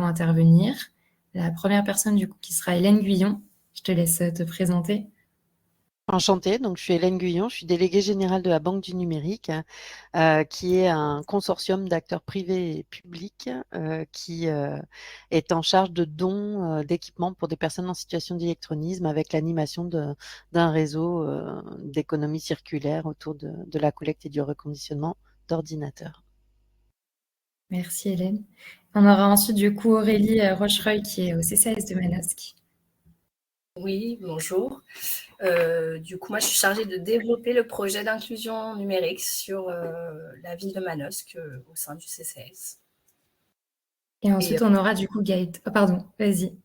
intervenir. La première personne du coup qui sera Hélène Guyon. Je te laisse te présenter. Enchantée, donc je suis Hélène Guyon, je suis déléguée générale de la Banque du Numérique, qui est un consortium d'acteurs privés et publics qui est en charge de dons d'équipements pour des personnes en situation d'électronisme avec l'animation d'un réseau d'économie circulaire autour de la collecte et du reconditionnement d'ordinateurs. Merci Hélène. On aura ensuite du coup Aurélie Rochereuil qui est au CCAS de Manosque. Oui, bonjour. Du coup, moi, je suis chargée de développer le projet d'inclusion numérique sur la ville de Manosque au sein du CCAS. Et ensuite, on aura du coup Gaëtan. Oh, pardon, vas-y.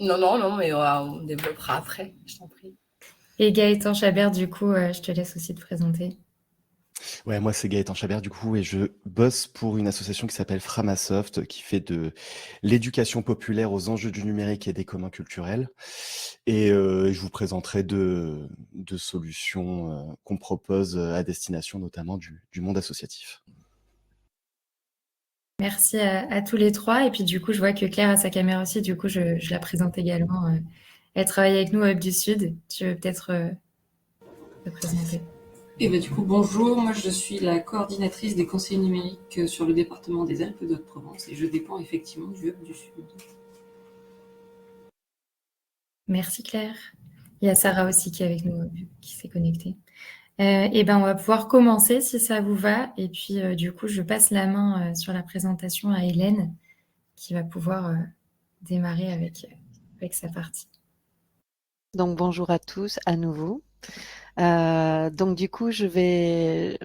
Non, mais on développera après, je t'en prie. Et Gaëtan Chabert, du coup, je te laisse aussi te présenter. Ouais, moi c'est Gaëtan Chabert du coup et je bosse pour une association qui s'appelle Framasoft qui fait de l'éducation populaire aux enjeux du numérique et des communs culturels. Et je vous présenterai deux solutions qu'on propose à destination notamment du monde associatif. Merci à tous les trois. Et puis du coup, je vois que Claire a sa caméra aussi. Du coup, je la présente également. Elle travaille avec nous au Hub du Sud. Tu veux peut-être te présenter. Et du coup, bonjour, moi je suis la coordinatrice des conseillers numériques sur le département des Alpes de Haute-Provence et je dépends effectivement du Hub du Sud. Merci Claire. Il y a Sarah aussi qui est avec nous, qui s'est connectée. Et ben on va pouvoir commencer si ça vous va. Et puis du coup, je passe la main sur la présentation à Hélène qui va pouvoir démarrer avec sa partie. Donc bonjour à tous à nouveau. Donc du coup, je vais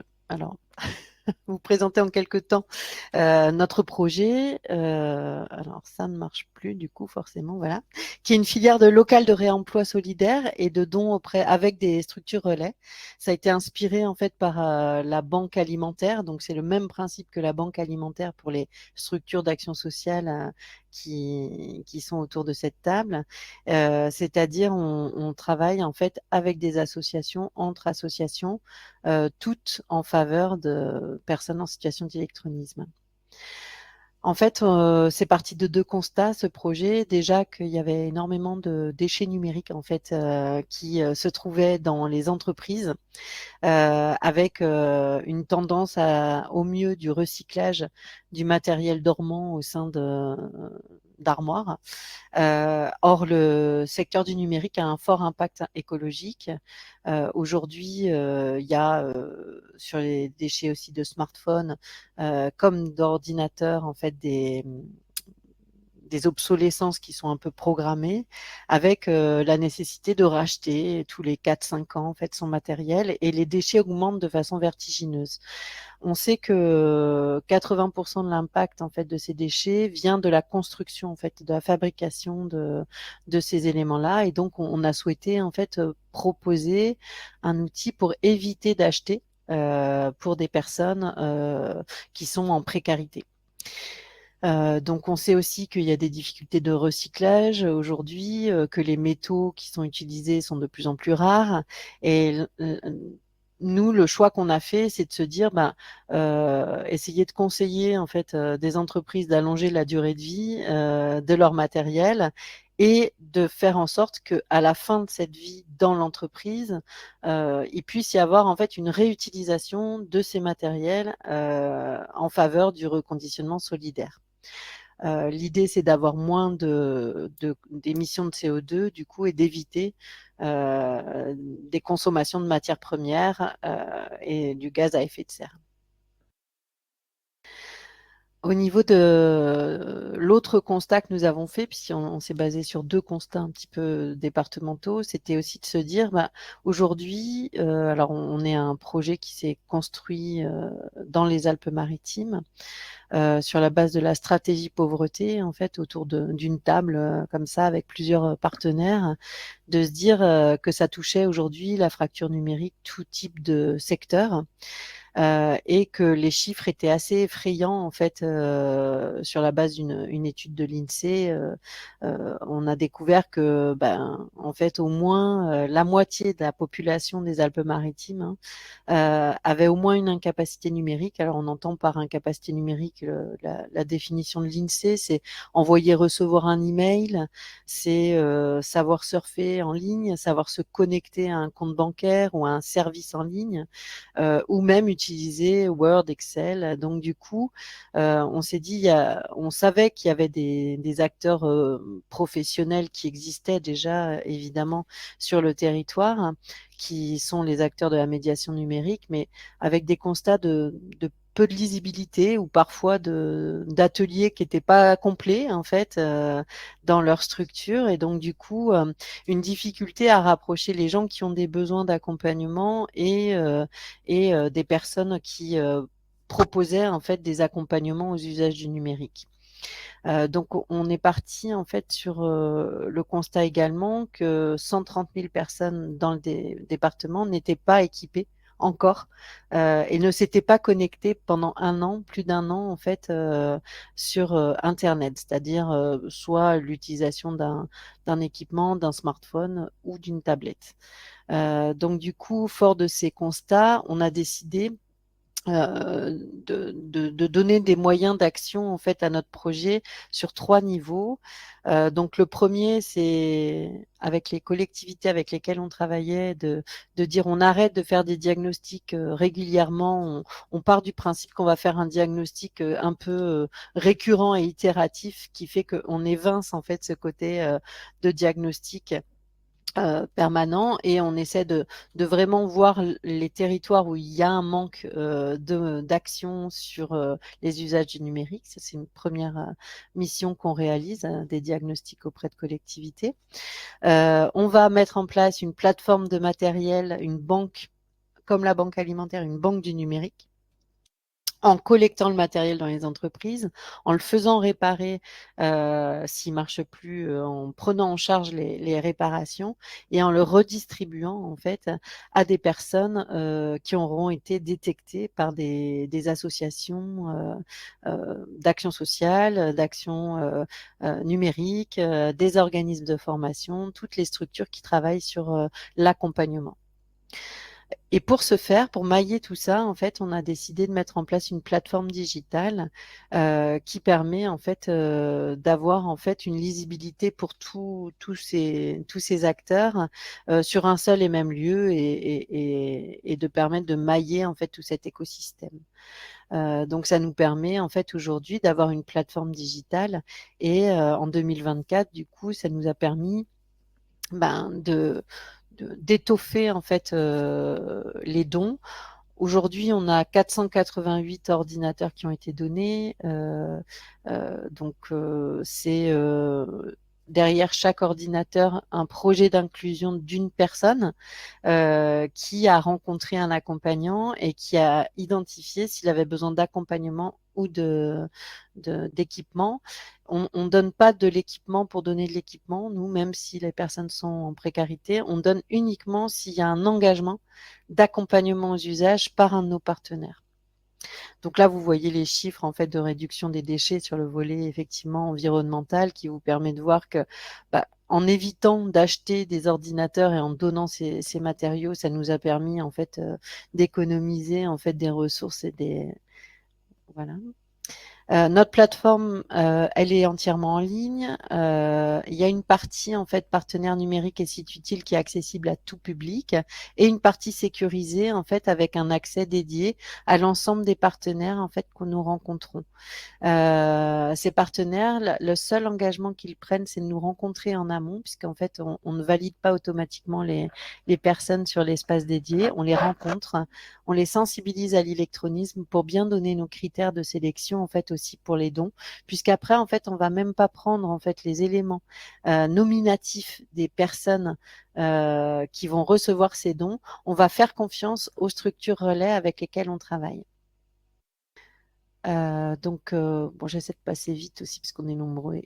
vous présenter en quelques temps notre projet. Alors ça ne marche plus du coup forcément, voilà, qui est une filière de local de réemploi solidaire et de dons avec des structures relais. Ça a été inspiré en fait par la banque alimentaire, donc c'est le même principe que la banque alimentaire pour les structures d'action sociale qui sont autour de cette table. C'est-à-dire on travaille en fait avec des associations, entre associations, toutes en faveur de personnes en situation d'électronisme. En fait, c'est parti de deux constats, ce projet. Déjà qu'il y avait énormément de déchets numériques en fait qui se trouvaient dans les entreprises, avec une tendance au mieux du recyclage du matériel dormant au sein d'armoires. Or, le secteur du numérique a un fort impact écologique. Aujourd'hui, il y a sur les déchets aussi de smartphones comme d'ordinateurs, en fait, des obsolescences qui sont un peu programmées, avec la nécessité de racheter tous les 4-5 ans en fait son matériel, et les déchets augmentent de façon vertigineuse. On sait que 80% de l'impact en fait de ces déchets vient de la construction en fait, de la fabrication de ces éléments-là, et donc on a souhaité en fait proposer un outil pour éviter d'acheter pour des personnes qui sont en précarité. Donc on sait aussi qu'il y a des difficultés de recyclage aujourd'hui, que les métaux qui sont utilisés sont de plus en plus rares, et nous, le choix qu'on a fait, c'est de se dire, essayer de conseiller en fait des entreprises d'allonger la durée de vie de leur matériel, et de faire en sorte que à la fin de cette vie dans l'entreprise, il puisse y avoir en fait une réutilisation de ces matériels en faveur du reconditionnement solidaire. L'idée, c'est d'avoir moins d'émissions de CO2 du coup, et d'éviter des consommations de matières premières et du gaz à effet de serre. Au niveau de l'autre constat que nous avons fait, puisqu'on s'est basé sur deux constats un petit peu départementaux, c'était aussi de se dire, aujourd'hui, alors on est un projet qui s'est construit dans les Alpes-Maritimes, sur la base de la stratégie pauvreté, en fait, autour d'une table comme ça, avec plusieurs partenaires, de se dire que ça touchait aujourd'hui la fracture numérique, tout type de secteur. et que les chiffres étaient assez effrayants en fait sur la base d'une étude de l'INSEE. On a découvert que en fait au moins la moitié de la population des Alpes-Maritimes avait au moins une incapacité numérique. Alors on entend par incapacité numérique la définition de l'INSEE, c'est envoyer, recevoir un email, c'est savoir surfer en ligne, savoir se connecter à un compte bancaire ou à un service en ligne, ou même utiliser Word, Excel. Donc du coup, on s'est dit, on savait qu'il y avait des acteurs professionnels qui existaient déjà évidemment sur le territoire, qui sont les acteurs de la médiation numérique, mais avec des constats de peu de lisibilité ou parfois d'ateliers qui n'étaient pas complets en fait dans leur structure, et donc du coup une difficulté à rapprocher les gens qui ont des besoins d'accompagnement et des personnes qui proposaient en fait des accompagnements aux usages du numérique. Donc on est parti en fait sur le constat également que 130 000 personnes dans le département n'étaient pas équipées encore et ne s'étaient pas connectées pendant un an, plus d'un an en fait sur Internet, c'est-à-dire soit l'utilisation d'un équipement, d'un smartphone ou d'une tablette. Donc du coup, fort de ces constats, on a décidé de donner des moyens d'action en fait à notre projet sur 3 niveaux. Donc le premier, c'est avec les collectivités avec lesquelles on travaillait, de dire on arrête de faire des diagnostics régulièrement. On part du principe qu'on va faire un diagnostic un peu récurrent et itératif, qui fait qu'on évince en fait ce côté de diagnostic permanent, et on essaie de vraiment voir les territoires où il y a un manque d'action sur les usages du numérique. Ça, c'est une première mission qu'on réalise, des diagnostics auprès de collectivités. On va mettre en place une plateforme de matériel, une banque, comme la banque alimentaire, une banque du numérique, en collectant le matériel dans les entreprises, en le faisant réparer s'il ne marche plus, en prenant en charge les réparations et en le redistribuant en fait à des personnes qui auront été détectées par des associations d'action sociale, d'action numérique, des organismes de formation, toutes les structures qui travaillent sur l'accompagnement. Et pour ce faire, pour mailler tout ça, en fait, on a décidé de mettre en place une plateforme digitale qui permet en fait d'avoir en fait une lisibilité pour tous ces acteurs sur un seul et même lieu, et de permettre de mailler en fait tout cet écosystème. Donc ça nous permet en fait aujourd'hui d'avoir une plateforme digitale, et en 2024, du coup, ça nous a permis d'étoffer en fait les dons. Aujourd'hui, on a 488 ordinateurs qui ont été donnés. Donc, c'est derrière chaque ordinateur un projet d'inclusion d'une personne qui a rencontré un accompagnant et qui a identifié s'il avait besoin d'accompagnement ou d'équipement. On ne donne pas de l'équipement pour donner de l'équipement. Nous, même si les personnes sont en précarité, on donne uniquement s'il y a un engagement d'accompagnement aux usages par un de nos partenaires. Donc là, vous voyez les chiffres en fait de réduction des déchets sur le volet effectivement environnemental, qui vous permet de voir que en évitant d'acheter des ordinateurs et en donnant ces matériaux, ça nous a permis en fait d'économiser en fait des ressources et voilà. Notre plateforme, elle est entièrement en ligne. Il y a une partie en fait partenaire numérique et site utile qui est accessible à tout public, et une partie sécurisée en fait avec un accès dédié à l'ensemble des partenaires en fait que nous rencontrons. Ces partenaires, le seul engagement qu'ils prennent, c'est de nous rencontrer en amont, puisqu'en fait, on ne valide pas automatiquement les personnes sur l'espace dédié. On les rencontre, on les sensibilise à l'électronisme pour bien donner nos critères de sélection en fait aussi pour les dons, puisqu'après en fait, on va même pas prendre en fait les éléments nominatifs des personnes qui vont recevoir ces dons. On va faire confiance aux structures relais avec lesquelles on travaille. Bon, j'essaie de passer vite aussi parce qu'on est nombreux.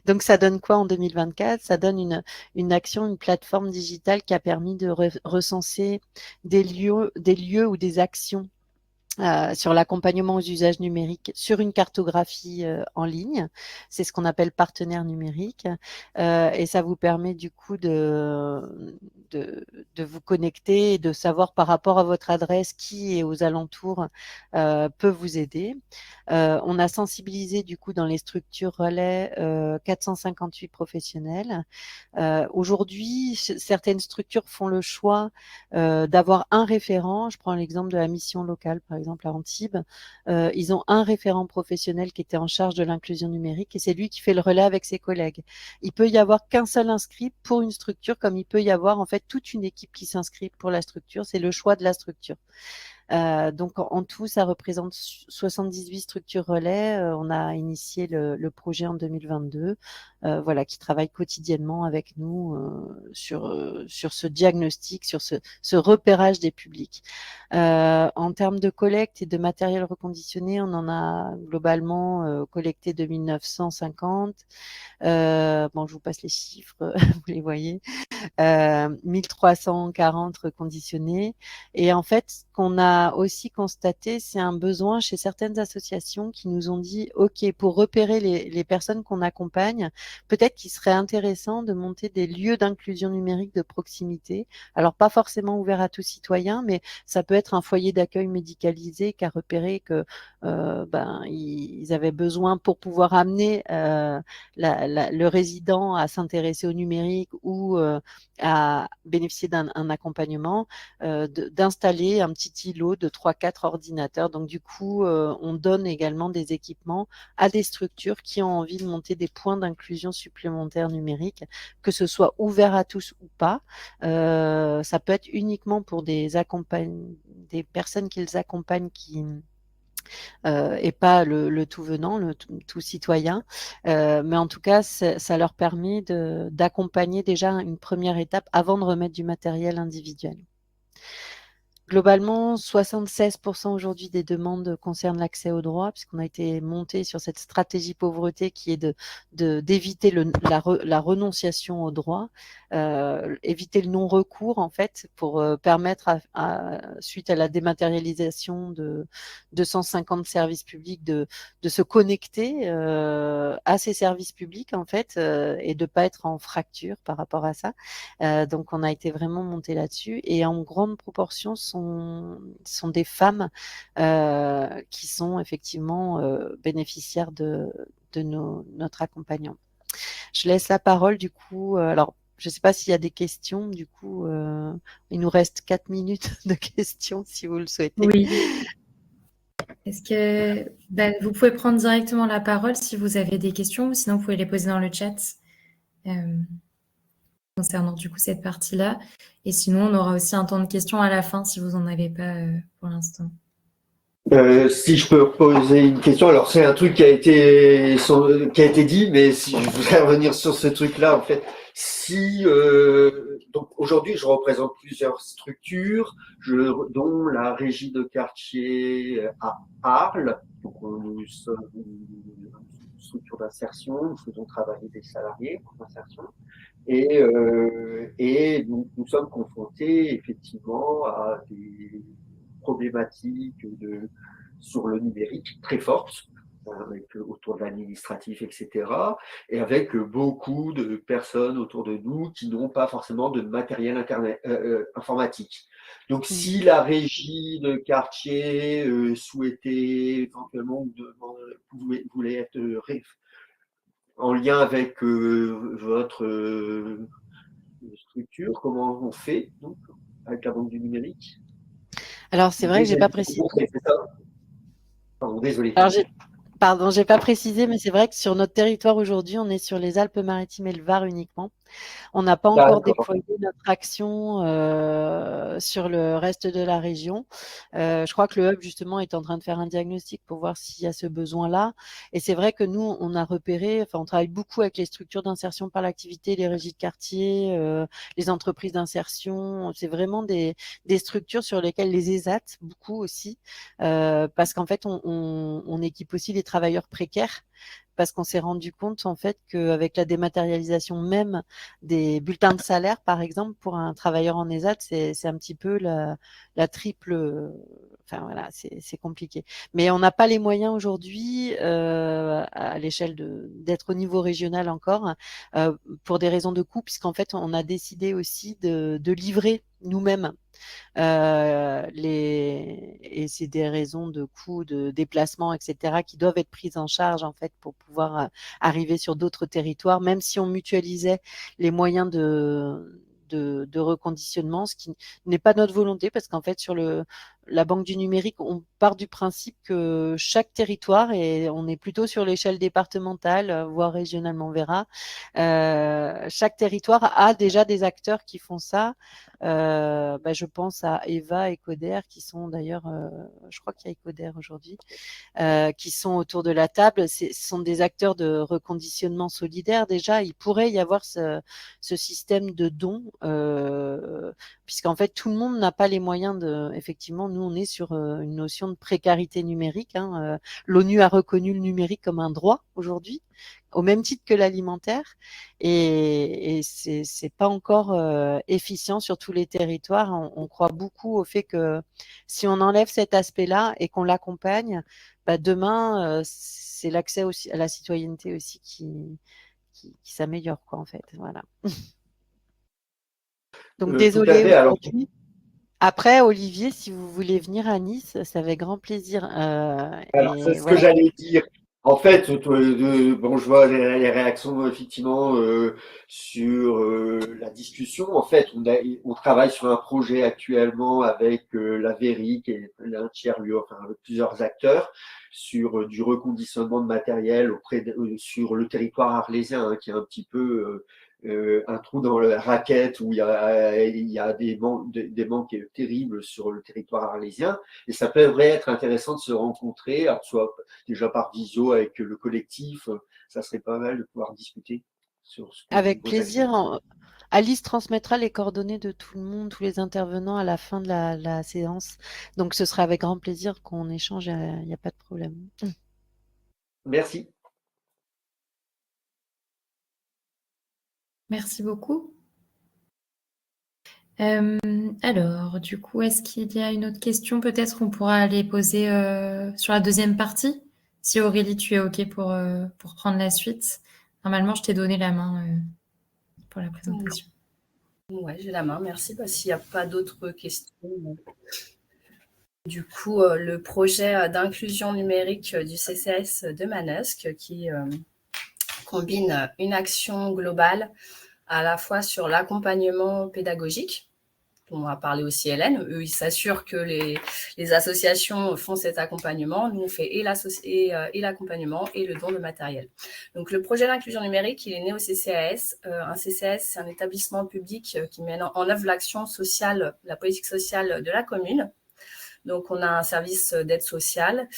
Donc, ça donne quoi en 2024? Ça donne une action, une plateforme digitale qui a permis de recenser des lieux ou des actions sur l'accompagnement aux usages numériques sur une cartographie en ligne. C'est ce qu'on appelle partenaire numérique. Et ça vous permet du coup de vous connecter et de savoir par rapport à votre adresse qui est aux alentours peut vous aider. On a sensibilisé du coup dans les structures relais 458 professionnels. Aujourd'hui, certaines structures font le choix d'avoir un référent. Je prends l'exemple de la mission locale, par exemple à Antibes. Ils ont un référent professionnel qui était en charge de l'inclusion numérique et c'est lui qui fait le relais avec ses collègues. Il peut y avoir qu'un seul inscrit pour une structure, comme il peut y avoir en fait toute une équipe qui s'inscrit pour la structure. C'est le choix de la structure. Donc en tout, ça représente 78 structures relais. On a initié le projet en 2022, voilà, qui travaille quotidiennement avec nous sur ce diagnostic, sur ce repérage des publics. En termes de collecte et de matériel reconditionné, on en a globalement collecté 2950. Bon, je vous passe les chiffres, vous les voyez. 1340 reconditionnés. Et en fait, ce qu'on a aussi constaté, c'est un besoin chez certaines associations qui nous ont dit, OK, pour repérer les personnes qu'on accompagne, peut-être qu'il serait intéressant de monter des lieux d'inclusion numérique de proximité. Alors, pas forcément ouverts à tout citoyen, mais ça peut être un foyer d'accueil médicalisé qui a repéré que ils avaient besoin pour pouvoir amener le résident à s'intéresser au numérique ou à bénéficier d'un accompagnement, d'installer un petit îlot de 3-4 ordinateurs. Donc du coup, on donne également des équipements à des structures qui ont envie de monter des points d'inclusion supplémentaires numériques, que ce soit ouvert à tous ou pas. Ça peut être uniquement pour des personnes qu'ils accompagnent et pas le tout venant, le tout citoyen. Mais en tout cas, ça leur permet d'accompagner déjà une première étape avant de remettre du matériel individuel. Globalement, 76% aujourd'hui des demandes concernent l'accès au droit, puisqu'on a été monté sur cette stratégie pauvreté qui est d'éviter la renonciation au droit, éviter le non-recours en fait, pour permettre suite à la dématérialisation de 250 services publics de se connecter à ces services publics en fait et de pas être en fracture par rapport à ça. Donc on a été vraiment monté là-dessus et en grande proportion sont des femmes qui sont effectivement bénéficiaires de notre accompagnement. Je laisse la parole du coup. Alors, je ne sais pas s'il y a des questions. Du coup, il nous reste 4 minutes de questions si vous le souhaitez. Oui. Est-ce que vous pouvez prendre directement la parole si vous avez des questions ou sinon vous pouvez les poser dans le chat concernant du coup cette partie-là. Et sinon, on aura aussi un temps de questions à la fin si vous n'en avez pas pour l'instant. Si je peux poser une question, alors c'est un truc qui a été dit, mais si je voudrais revenir sur ce truc-là, en fait, donc aujourd'hui je représente plusieurs structures, dont la régie de quartier à Arles, donc nous sommes une structure d'insertion, nous faisons travailler des salariés pour l'insertion, et nous sommes confrontés effectivement à des problématiques sur le numérique très fortes, autour de l'administratif, etc. Et avec beaucoup de personnes autour de nous qui n'ont pas forcément de matériel informatique. Donc, si la régie de quartier souhaitait éventuellement voulait être en lien avec votre structure, comment on fait donc, avec la banque du numérique? Alors, c'est vrai que j'ai pas précisé. Pardon, désolé. Alors, j'ai pas précisé, mais c'est vrai que sur notre territoire aujourd'hui, on est sur les Alpes-Maritimes et le Var uniquement. On n'a pas encore D'accord. déployé notre action sur le reste de la région. Je crois que le hub, justement, est en train de faire un diagnostic pour voir s'il y a ce besoin-là. Et c'est vrai que nous, on a repéré, enfin, on travaille beaucoup avec les structures d'insertion par l'activité, les régies de quartier, les entreprises d'insertion. C'est vraiment des structures sur lesquelles les ESAT, beaucoup aussi, parce qu'en fait, on équipe aussi les travailleurs précaires, parce qu'on s'est rendu compte en fait qu'avec la dématérialisation même des bulletins de salaire, par exemple, pour un travailleur en ESAT, c'est un petit peu la triple. Enfin voilà, c'est compliqué. Mais on n'a pas les moyens aujourd'hui à l'échelle d'être au niveau régional encore, pour des raisons de coût, puisqu'en fait on a décidé aussi de livrer nous-mêmes et c'est des raisons de coûts, de déplacement, etc., qui doivent être prises en charge en fait pour pouvoir arriver sur d'autres territoires, même si on mutualisait les moyens de reconditionnement, ce qui n'est pas notre volonté, parce qu'en fait sur la banque du numérique, on part du principe que chaque territoire, et on est plutôt sur l'échelle départementale, voire régionalement, on verra, chaque territoire a déjà des acteurs qui font ça. Je pense à Eva et Coder, qui sont d'ailleurs, je crois qu'il y a Coder aujourd'hui, qui sont autour de la table. Ce sont des acteurs de reconditionnement solidaire déjà. Il pourrait y avoir ce système de dons, puisqu'en fait tout le monde n'a pas les moyens de. Effectivement, nous on est sur une notion de précarité numérique. L'ONU a reconnu le numérique comme un droit aujourd'hui, au même titre que l'alimentaire, et c'est pas encore efficient sur tous les territoires. On croit beaucoup au fait que si on enlève cet aspect-là et qu'on l'accompagne, demain c'est l'accès aussi à la citoyenneté aussi qui s'améliore, quoi, en fait. Voilà. Donc Tout à désolée fait. Alors, aujourd'hui. Après, Olivier, si vous voulez venir à Nice, ça avec grand plaisir. c'est Et ce que voilà. j'allais dire. En fait, bon, je vois les réactions effectivement sur la discussion. En fait, on travaille sur un projet actuellement avec la VERIC et un tiers-lieu, enfin avec plusieurs acteurs, sur du reconditionnement de matériel sur le territoire arlésien, qui est un petit peu un trou dans la raquette où il y a des manques terribles sur le territoire arlésien. Et ça devrait être intéressant de se rencontrer, alors soit déjà par visio avec le collectif, ça serait pas mal de pouvoir discuter sur Avec vos actions. plaisir. Alice transmettra les coordonnées de tout le monde, tous les intervenants à la fin de la séance. Donc ce sera avec grand plaisir qu'on échange, il n'y a pas de problème. Merci. Merci beaucoup. Alors, du coup, est-ce qu'il y a une autre question? Peut-être qu'on pourra les poser sur la deuxième partie. Si Aurélie, tu es OK pour prendre la suite. Normalement, je t'ai donné la main pour la présentation. Ouais, j'ai la main, merci. S'il n'y a pas d'autres questions. Du coup, le projet d'inclusion numérique du CCS de Manosque qui combine une action globale à la fois sur l'accompagnement pédagogique, dont on va parler aussi Hélène. Eux, ils s'assurent que les associations font cet accompagnement. Nous, on fait et l'accompagnement et le don de matériel. Donc, le projet d'inclusion numérique, il est né au CCAS. Un CCAS, c'est un établissement public qui met en œuvre l'action sociale, la politique sociale de la commune. Donc, on a un service d'aide sociale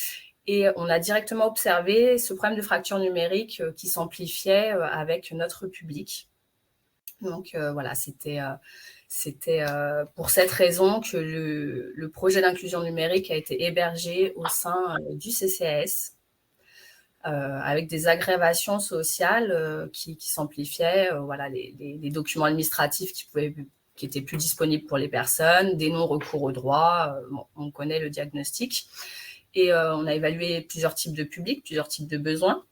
et on a directement observé ce problème de fracture numérique qui s'amplifiait avec notre public. Donc, voilà, c'était pour cette raison que le projet d'inclusion numérique a été hébergé au sein du CCAS avec des aggravations sociales qui s'amplifiaient, voilà, les documents administratifs qui étaient plus disponibles pour les personnes, des non-recours aux droits, on connaît le diagnostic. Et on a évalué plusieurs types de publics, plusieurs types de besoins,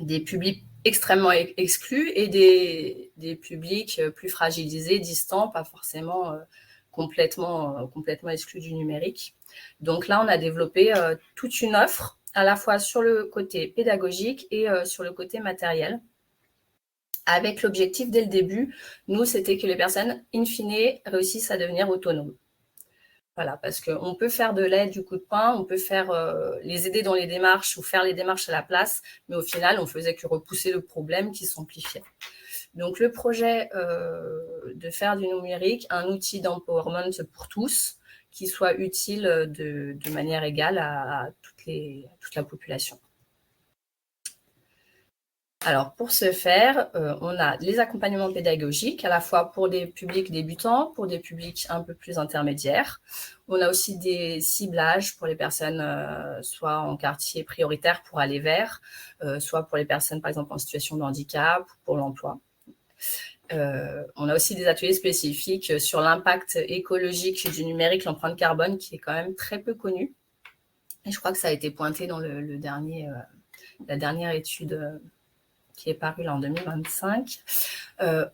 des publics extrêmement exclus et des publics plus fragilisés, distants, pas forcément complètement exclus du numérique. Donc là, on a développé toute une offre, à la fois sur le côté pédagogique et sur le côté matériel, avec l'objectif dès le début, nous, c'était que les personnes, in fine, réussissent à devenir autonomes. Voilà, parce qu'on peut faire de l'aide du coup de poing, on peut faire les aider dans les démarches ou faire les démarches à la place, mais au final, on faisait que repousser le problème qui s'amplifiait. Donc, le projet de faire du numérique un outil d'empowerment pour tous, qui soit utile de manière égale à toute la population. Alors, pour ce faire, on a les accompagnements pédagogiques, à la fois pour des publics débutants, pour des publics un peu plus intermédiaires. On a aussi des ciblages pour les personnes soit en quartier prioritaire pour aller vers, soit pour les personnes, par exemple, en situation de handicap ou pour l'emploi. On a aussi des ateliers spécifiques sur l'impact écologique du numérique, l'empreinte carbone, qui est quand même très peu connue. Et je crois que ça a été pointé dans la dernière étude qui est parue là en 2025.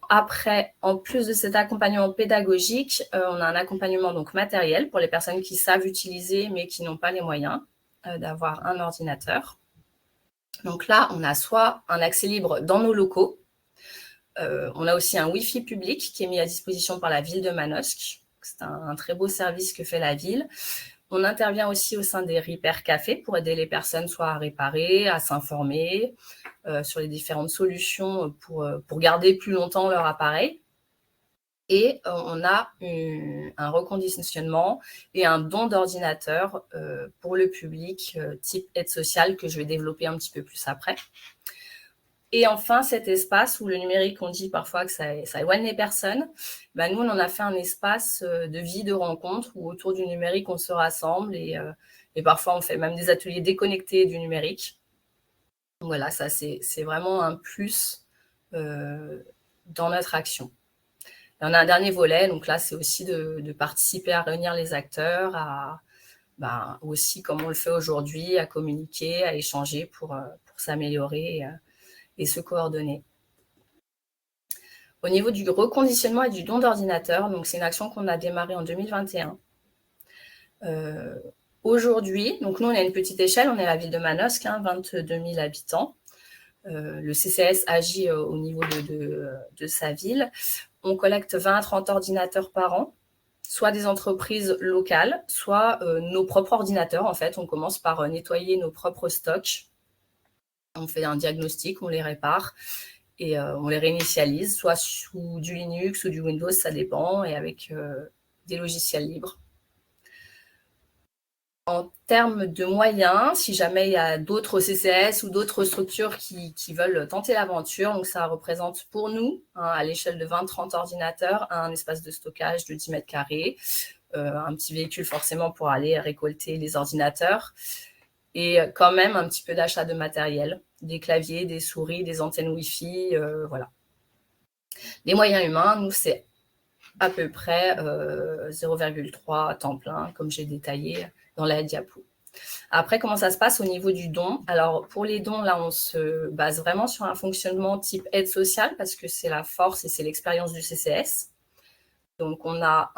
Après, en plus de cet accompagnement pédagogique, on a un accompagnement donc matériel pour les personnes qui savent utiliser mais qui n'ont pas les moyens d'avoir un ordinateur. Donc là, on a soit un accès libre dans nos locaux. On a aussi un Wi-Fi public qui est mis à disposition par la ville de Manosque. C'est un très beau service que fait la ville. On intervient aussi au sein des Repair Cafés pour aider les personnes soit à réparer, à s'informer sur les différentes solutions pour garder plus longtemps leur appareil. Et on a un reconditionnement et un don d'ordinateur pour le public type aide sociale que je vais développer un petit peu plus après. Et enfin, cet espace où le numérique, on dit parfois que ça éloigne les personnes, ben nous, on en a fait un espace de vie, de rencontre, où autour du numérique, on se rassemble et parfois, on fait même des ateliers déconnectés du numérique. Donc voilà, ça, c'est vraiment un plus dans notre action. Et on a un dernier volet, donc là, c'est aussi de participer à réunir les acteurs, aussi, comme on le fait aujourd'hui, à communiquer, à échanger pour s'améliorer et se coordonner. Au niveau du reconditionnement et du don d'ordinateur, donc c'est une action qu'on a démarrée en 2021. Aujourd'hui, donc nous on a une petite échelle, on est la ville de Manosque, 22 000 habitants. Le CCS agit au niveau de sa ville. On collecte 20 à 30 ordinateurs par an, soit des entreprises locales, soit nos propres ordinateurs. En fait, on commence par nettoyer nos propres stocks. On fait un diagnostic, on les répare et on les réinitialise, soit sous du Linux ou du Windows, ça dépend, et avec des logiciels libres. En termes de moyens, si jamais il y a d'autres CCS ou d'autres structures qui veulent tenter l'aventure, donc ça représente pour nous, à l'échelle de 20-30 ordinateurs, un espace de stockage de 10 mètres carrés, un petit véhicule forcément pour aller récolter les ordinateurs, et quand même un petit peu d'achat de matériel, des claviers, des souris, des antennes Wi-Fi, voilà. Les moyens humains, nous, c'est à peu près 0,3 temps plein, comme j'ai détaillé dans la diapo. Après, comment ça se passe au niveau du don? Alors, pour les dons, là, on se base vraiment sur un fonctionnement type aide sociale, parce que c'est la force et c'est l'expérience du CCS. Donc, on a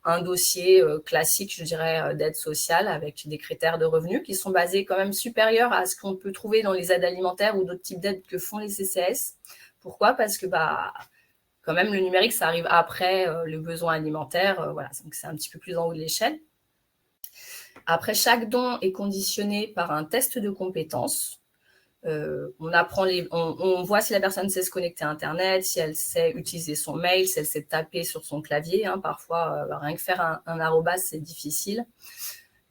un dossier classique, je dirais, d'aide sociale avec des critères de revenus qui sont basés quand même supérieurs à ce qu'on peut trouver dans les aides alimentaires ou d'autres types d'aides que font les CCS. Pourquoi? Parce que quand même, le numérique, ça arrive après le besoin alimentaire. Voilà, donc c'est un petit peu plus en haut de l'échelle. Après, chaque don est conditionné par un test de compétences. On voit si la personne sait se connecter à Internet, si elle sait utiliser son mail, si elle sait taper sur son clavier. Parfois, rien que faire un arrobas, c'est difficile.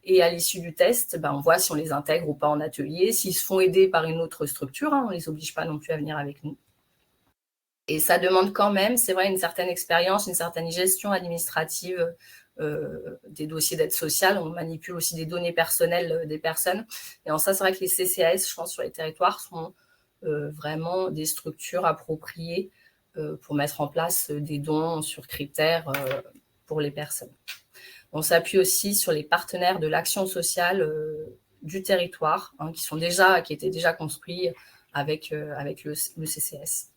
Et à l'issue du test, on voit si on les intègre ou pas en atelier, s'ils se font aider par une autre structure. On ne les oblige pas non plus à venir avec nous. Et ça demande quand même, c'est vrai, une certaine expérience, une certaine gestion administrative des dossiers d'aide sociale. On manipule aussi des données personnelles des personnes. Et en ça, c'est vrai que les CCAS, je pense, sur les territoires, sont vraiment des structures appropriées pour mettre en place des dons sur critères pour les personnes. On s'appuie aussi sur les partenaires de l'action sociale du territoire, qui étaient déjà construits avec le CCS.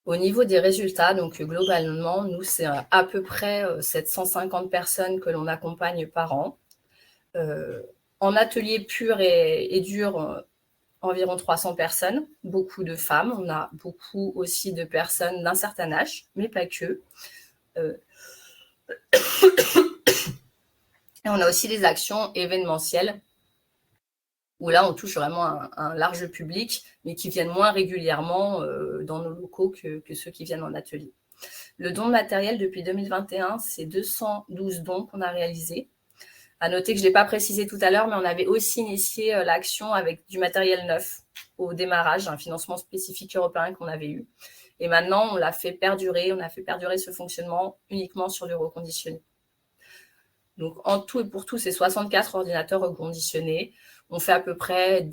Au niveau des résultats, donc globalement, nous, c'est à peu près 750 personnes que l'on accompagne par an. En atelier pur et dur, environ 300 personnes, beaucoup de femmes. On a beaucoup aussi de personnes d'un certain âge, mais pas que. Et on a aussi des actions événementielles où là, on touche vraiment un large public, mais qui viennent moins régulièrement dans nos locaux que ceux qui viennent en atelier. Le don de matériel depuis 2021, c'est 212 dons qu'on a réalisés. À noter que je ne l'ai pas précisé tout à l'heure, mais on avait aussi initié l'action avec du matériel neuf au démarrage, un financement spécifique européen qu'on avait eu. Et maintenant, on a fait perdurer ce fonctionnement uniquement sur du reconditionné. Donc, en tout et pour tout, c'est 64 ordinateurs reconditionnés. On fait à peu près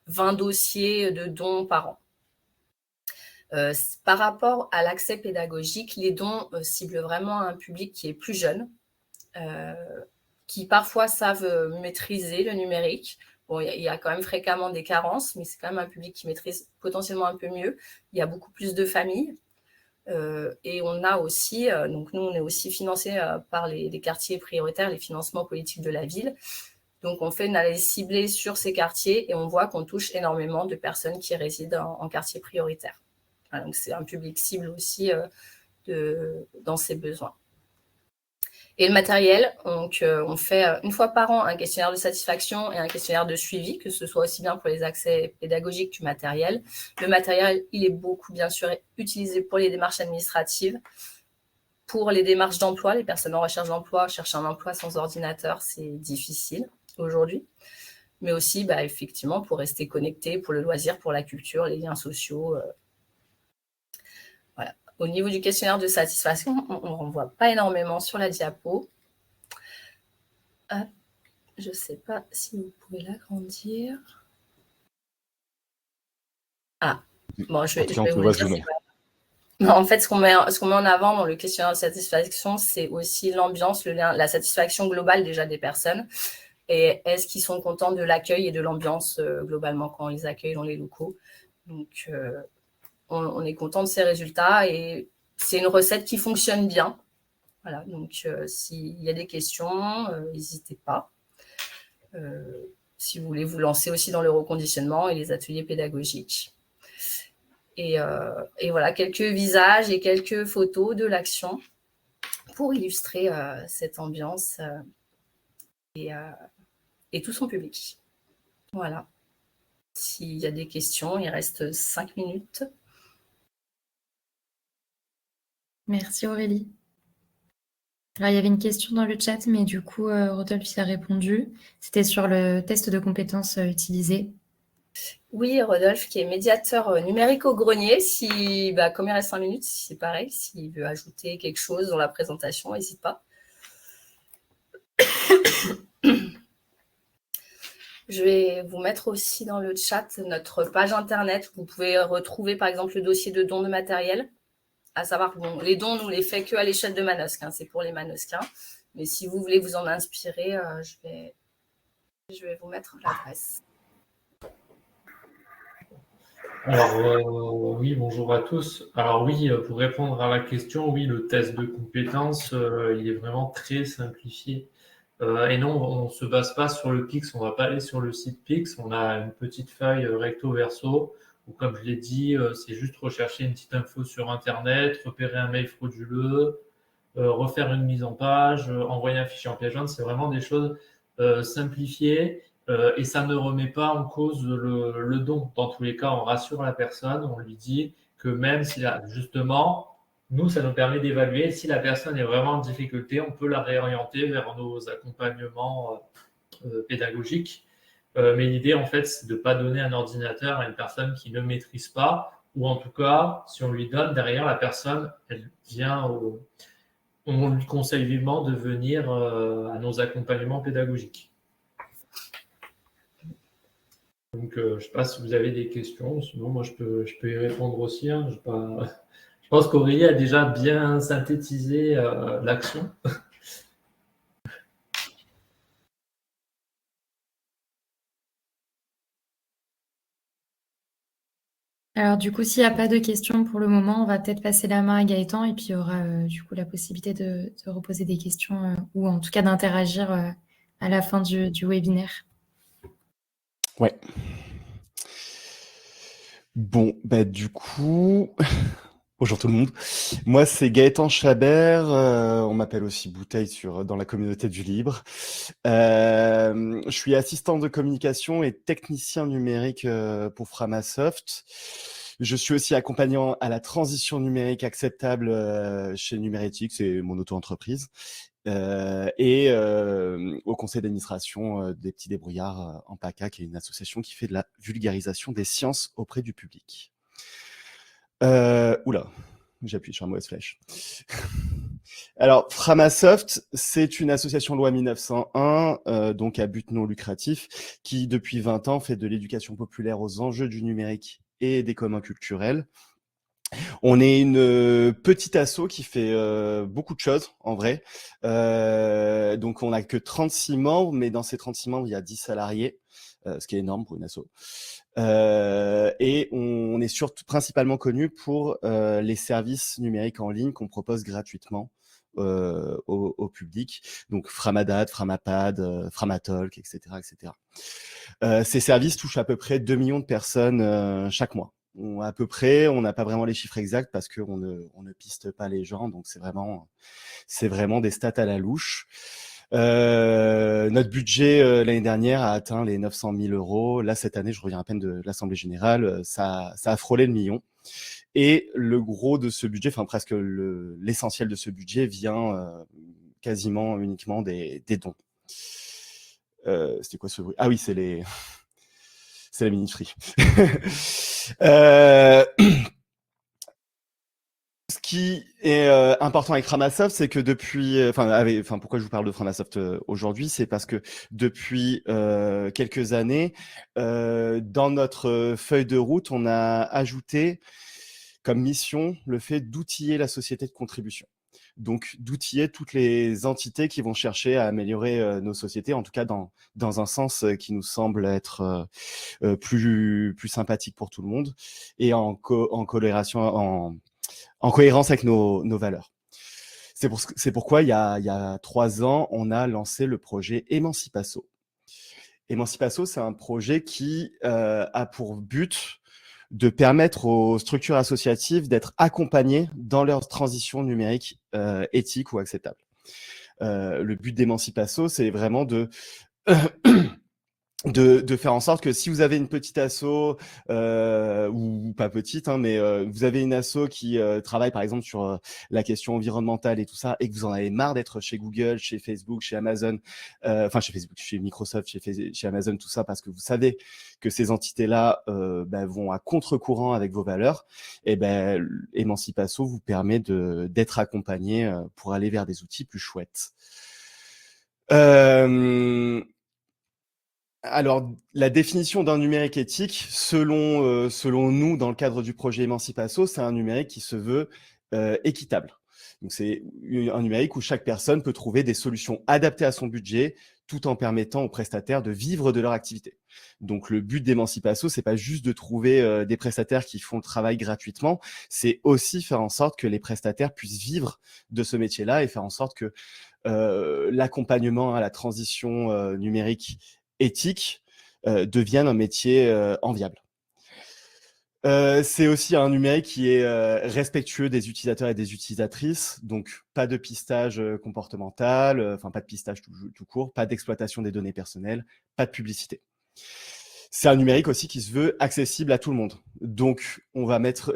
20 dossiers de dons par an. Par rapport à l'accès pédagogique, les dons ciblent vraiment un public qui est plus jeune, qui parfois savent maîtriser le numérique. Bon, il y a quand même fréquemment des carences, mais c'est quand même un public qui maîtrise potentiellement un peu mieux. Il y a beaucoup plus de familles. Et on a aussi, donc nous, on est aussi financé par les quartiers prioritaires, les financements politiques de la ville. Donc, on fait une analyse ciblée sur ces quartiers et on voit qu'on touche énormément de personnes qui résident en quartier prioritaire. Voilà, donc, c'est un public cible aussi dans ses besoins. Et le matériel, donc, on fait une fois par an un questionnaire de satisfaction et un questionnaire de suivi, que ce soit aussi bien pour les accès pédagogiques que matériel. Le matériel, il est beaucoup, bien sûr, utilisé pour les démarches administratives. Pour les démarches d'emploi, les personnes en recherche d'emploi, chercher un emploi sans ordinateur, c'est difficile aujourd'hui. Mais aussi, effectivement, pour rester connecté, pour le loisir, pour la culture, les liens sociaux. Voilà. Au niveau du questionnaire de satisfaction, on ne renvoie pas énormément sur la diapo. Je ne sais pas si vous pouvez l'agrandir. Bon, je vais vous dire. Non, en fait, ce qu'on met en avant dans le questionnaire de satisfaction, c'est aussi l'ambiance, la satisfaction globale déjà des personnes. Et est-ce qu'ils sont contents de l'accueil et de l'ambiance globalement quand on les accueille dans les locaux. Donc, on est content de ces résultats et c'est une recette qui fonctionne bien. Voilà, donc s'il y a des questions, n'hésitez pas. Si vous voulez vous lancer aussi dans le reconditionnement et les ateliers pédagogiques. Et voilà, quelques visages et quelques photos de l'action pour illustrer cette ambiance et tout son public. Voilà. S'il y a des questions, il reste 5 minutes. Merci Aurélie. Alors, il y avait une question dans le chat, mais du coup, Rodolphe y a répondu. C'était sur le test de compétences utilisé. Oui, Rodolphe, qui est médiateur numérique au grenier. Comme il reste 5 minutes, c'est pareil. S'il veut ajouter quelque chose dans la présentation, n'hésite pas. Je vais vous mettre aussi dans le chat notre page internet. Vous pouvez retrouver, par exemple, le dossier de dons de matériel. À savoir que les dons, nous les fait qu'à l'échelle de Manosque. C'est pour les Manosquins. Mais si vous voulez vous en inspirer, je vais vous mettre l'adresse. Alors, oui, bonjour à tous. Alors oui, pour répondre à la question, oui, le test de compétences, il est vraiment très simplifié. Et non, on ne se base pas sur le PIX, on ne va pas aller sur le site PIX, on a une petite feuille recto-verso, où comme je l'ai dit, c'est juste rechercher une petite info sur Internet, repérer un mail frauduleux, refaire une mise en page, envoyer un fichier en pièce jointe, c'est vraiment des choses simplifiées. Et ça ne remet pas en cause le don. Dans tous les cas, on rassure la personne, on lui dit que même si, justement, nous, ça nous permet d'évaluer si la personne est vraiment en difficulté, on peut la réorienter vers nos accompagnements pédagogiques. Mais l'idée, en fait, c'est de ne pas donner un ordinateur à une personne qui ne maîtrise pas, ou en tout cas, si on lui donne, derrière, la personne, elle vient on lui conseille vivement de venir à nos accompagnements pédagogiques. Donc, je ne sais pas si vous avez des questions, sinon moi je peux y répondre aussi. Je pense qu'Aurélie a déjà bien synthétisé l'action. Alors du coup, s'il n'y a pas de questions pour le moment, on va peut-être passer la main à Gaëtan et puis il y aura du coup la possibilité de reposer des questions ou en tout cas d'interagir à la fin du webinaire. Ouais. Bon, du coup, Bonjour tout le monde. Moi, c'est Gaëtan Chabert. On m'appelle aussi Bouteille dans la communauté du libre. Je suis assistant de communication et technicien numérique pour Framasoft. Je suis aussi accompagnant à la transition numérique acceptable chez Numérétique, c'est mon auto-entreprise, et au conseil d'administration des Petits Débrouillards en PACA, qui est une association qui fait de la vulgarisation des sciences auprès du public. Oula, j'appuie sur la mauvaise flèche. Alors, Framasoft, c'est une association loi 1901, donc à but non lucratif, qui depuis 20 ans fait de l'éducation populaire aux enjeux du numérique et des communs culturels. On est une petite asso qui fait beaucoup de choses, en vrai. Donc, on n'a que 36 membres, mais dans ces 36 membres, il y a 10 salariés, ce qui est énorme pour une asso. Et on est surtout principalement connu pour les services numériques en ligne qu'on propose gratuitement au public. Donc, Framadad, Framapad, Framatalk, etc., etc. Ces services touchent à peu près 2 millions de personnes chaque mois. À peu près, on n'a pas vraiment les chiffres exacts parce qu'on ne piste pas les gens, donc c'est vraiment des stats à la louche. Notre budget l'année dernière a atteint les 900 000 euros. Là, cette année, je reviens à peine de l'Assemblée générale, ça a frôlé le million. Et le gros de ce budget, enfin presque l'essentiel de ce budget vient quasiment uniquement des dons. C'était quoi ce bruit? Ah oui, c'est la mini-free. Ce qui est important avec Framasoft, c'est que depuis, pourquoi je vous parle de Framasoft aujourd'hui, c'est parce que depuis quelques années, dans notre feuille de route, on a ajouté comme mission le fait d'outiller la société de contribution. Donc, d'outiller toutes les entités qui vont chercher à améliorer nos sociétés, en tout cas dans un sens qui nous semble être plus sympathique pour tout le monde et en cohérence avec nos valeurs. C'est pourquoi il y a 3 ans, on a lancé le projet Emancipasso. Emancipasso, c'est un projet qui a pour but de permettre aux structures associatives d'être accompagnées dans leur transition numérique éthique ou acceptable. Le but d'Emancipasso, c'est vraiment de faire en sorte que si vous avez une petite asso ou pas petite, hein, mais vous avez une asso qui travaille par exemple sur la question environnementale et tout ça, et que vous en avez marre d'être chez Google, chez Facebook, chez Amazon, chez Facebook, chez Microsoft, chez Amazon, tout ça, parce que vous savez que ces entités-là vont à contre-courant avec vos valeurs, et Emancipasso vous permet d'être accompagné pour aller vers des outils plus chouettes. Alors, la définition d'un numérique éthique, selon nous, dans le cadre du projet Emancipasso, c'est un numérique qui se veut équitable. Donc, c'est un numérique où chaque personne peut trouver des solutions adaptées à son budget, tout en permettant aux prestataires de vivre de leur activité. Donc, le but d'Emancipasso, c'est pas juste de trouver des prestataires qui font le travail gratuitement, c'est aussi faire en sorte que les prestataires puissent vivre de ce métier-là et faire en sorte que l'accompagnement à la transition numérique éthique devienne un métier enviable. C'est aussi un numérique qui est respectueux des utilisateurs et des utilisatrices, donc pas de pistage comportemental, pas de pistage tout court, pas d'exploitation des données personnelles, pas de publicité. C'est un numérique aussi qui se veut accessible à tout le monde. Donc, on va mettre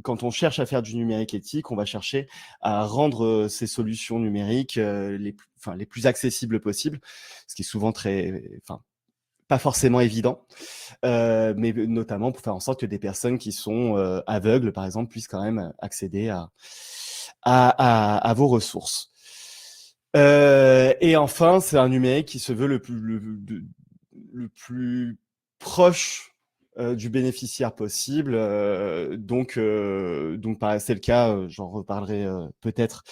quand on cherche à faire du numérique éthique, on va chercher à rendre ces solutions numériques les plus accessibles possibles, ce qui est souvent pas forcément évident, mais notamment pour faire en sorte que des personnes qui sont aveugles, par exemple, puissent quand même accéder à vos ressources. Et enfin, c'est un numérique qui se veut le plus proche du bénéficiaire possible. Donc c'est le cas, j'en reparlerai peut-être,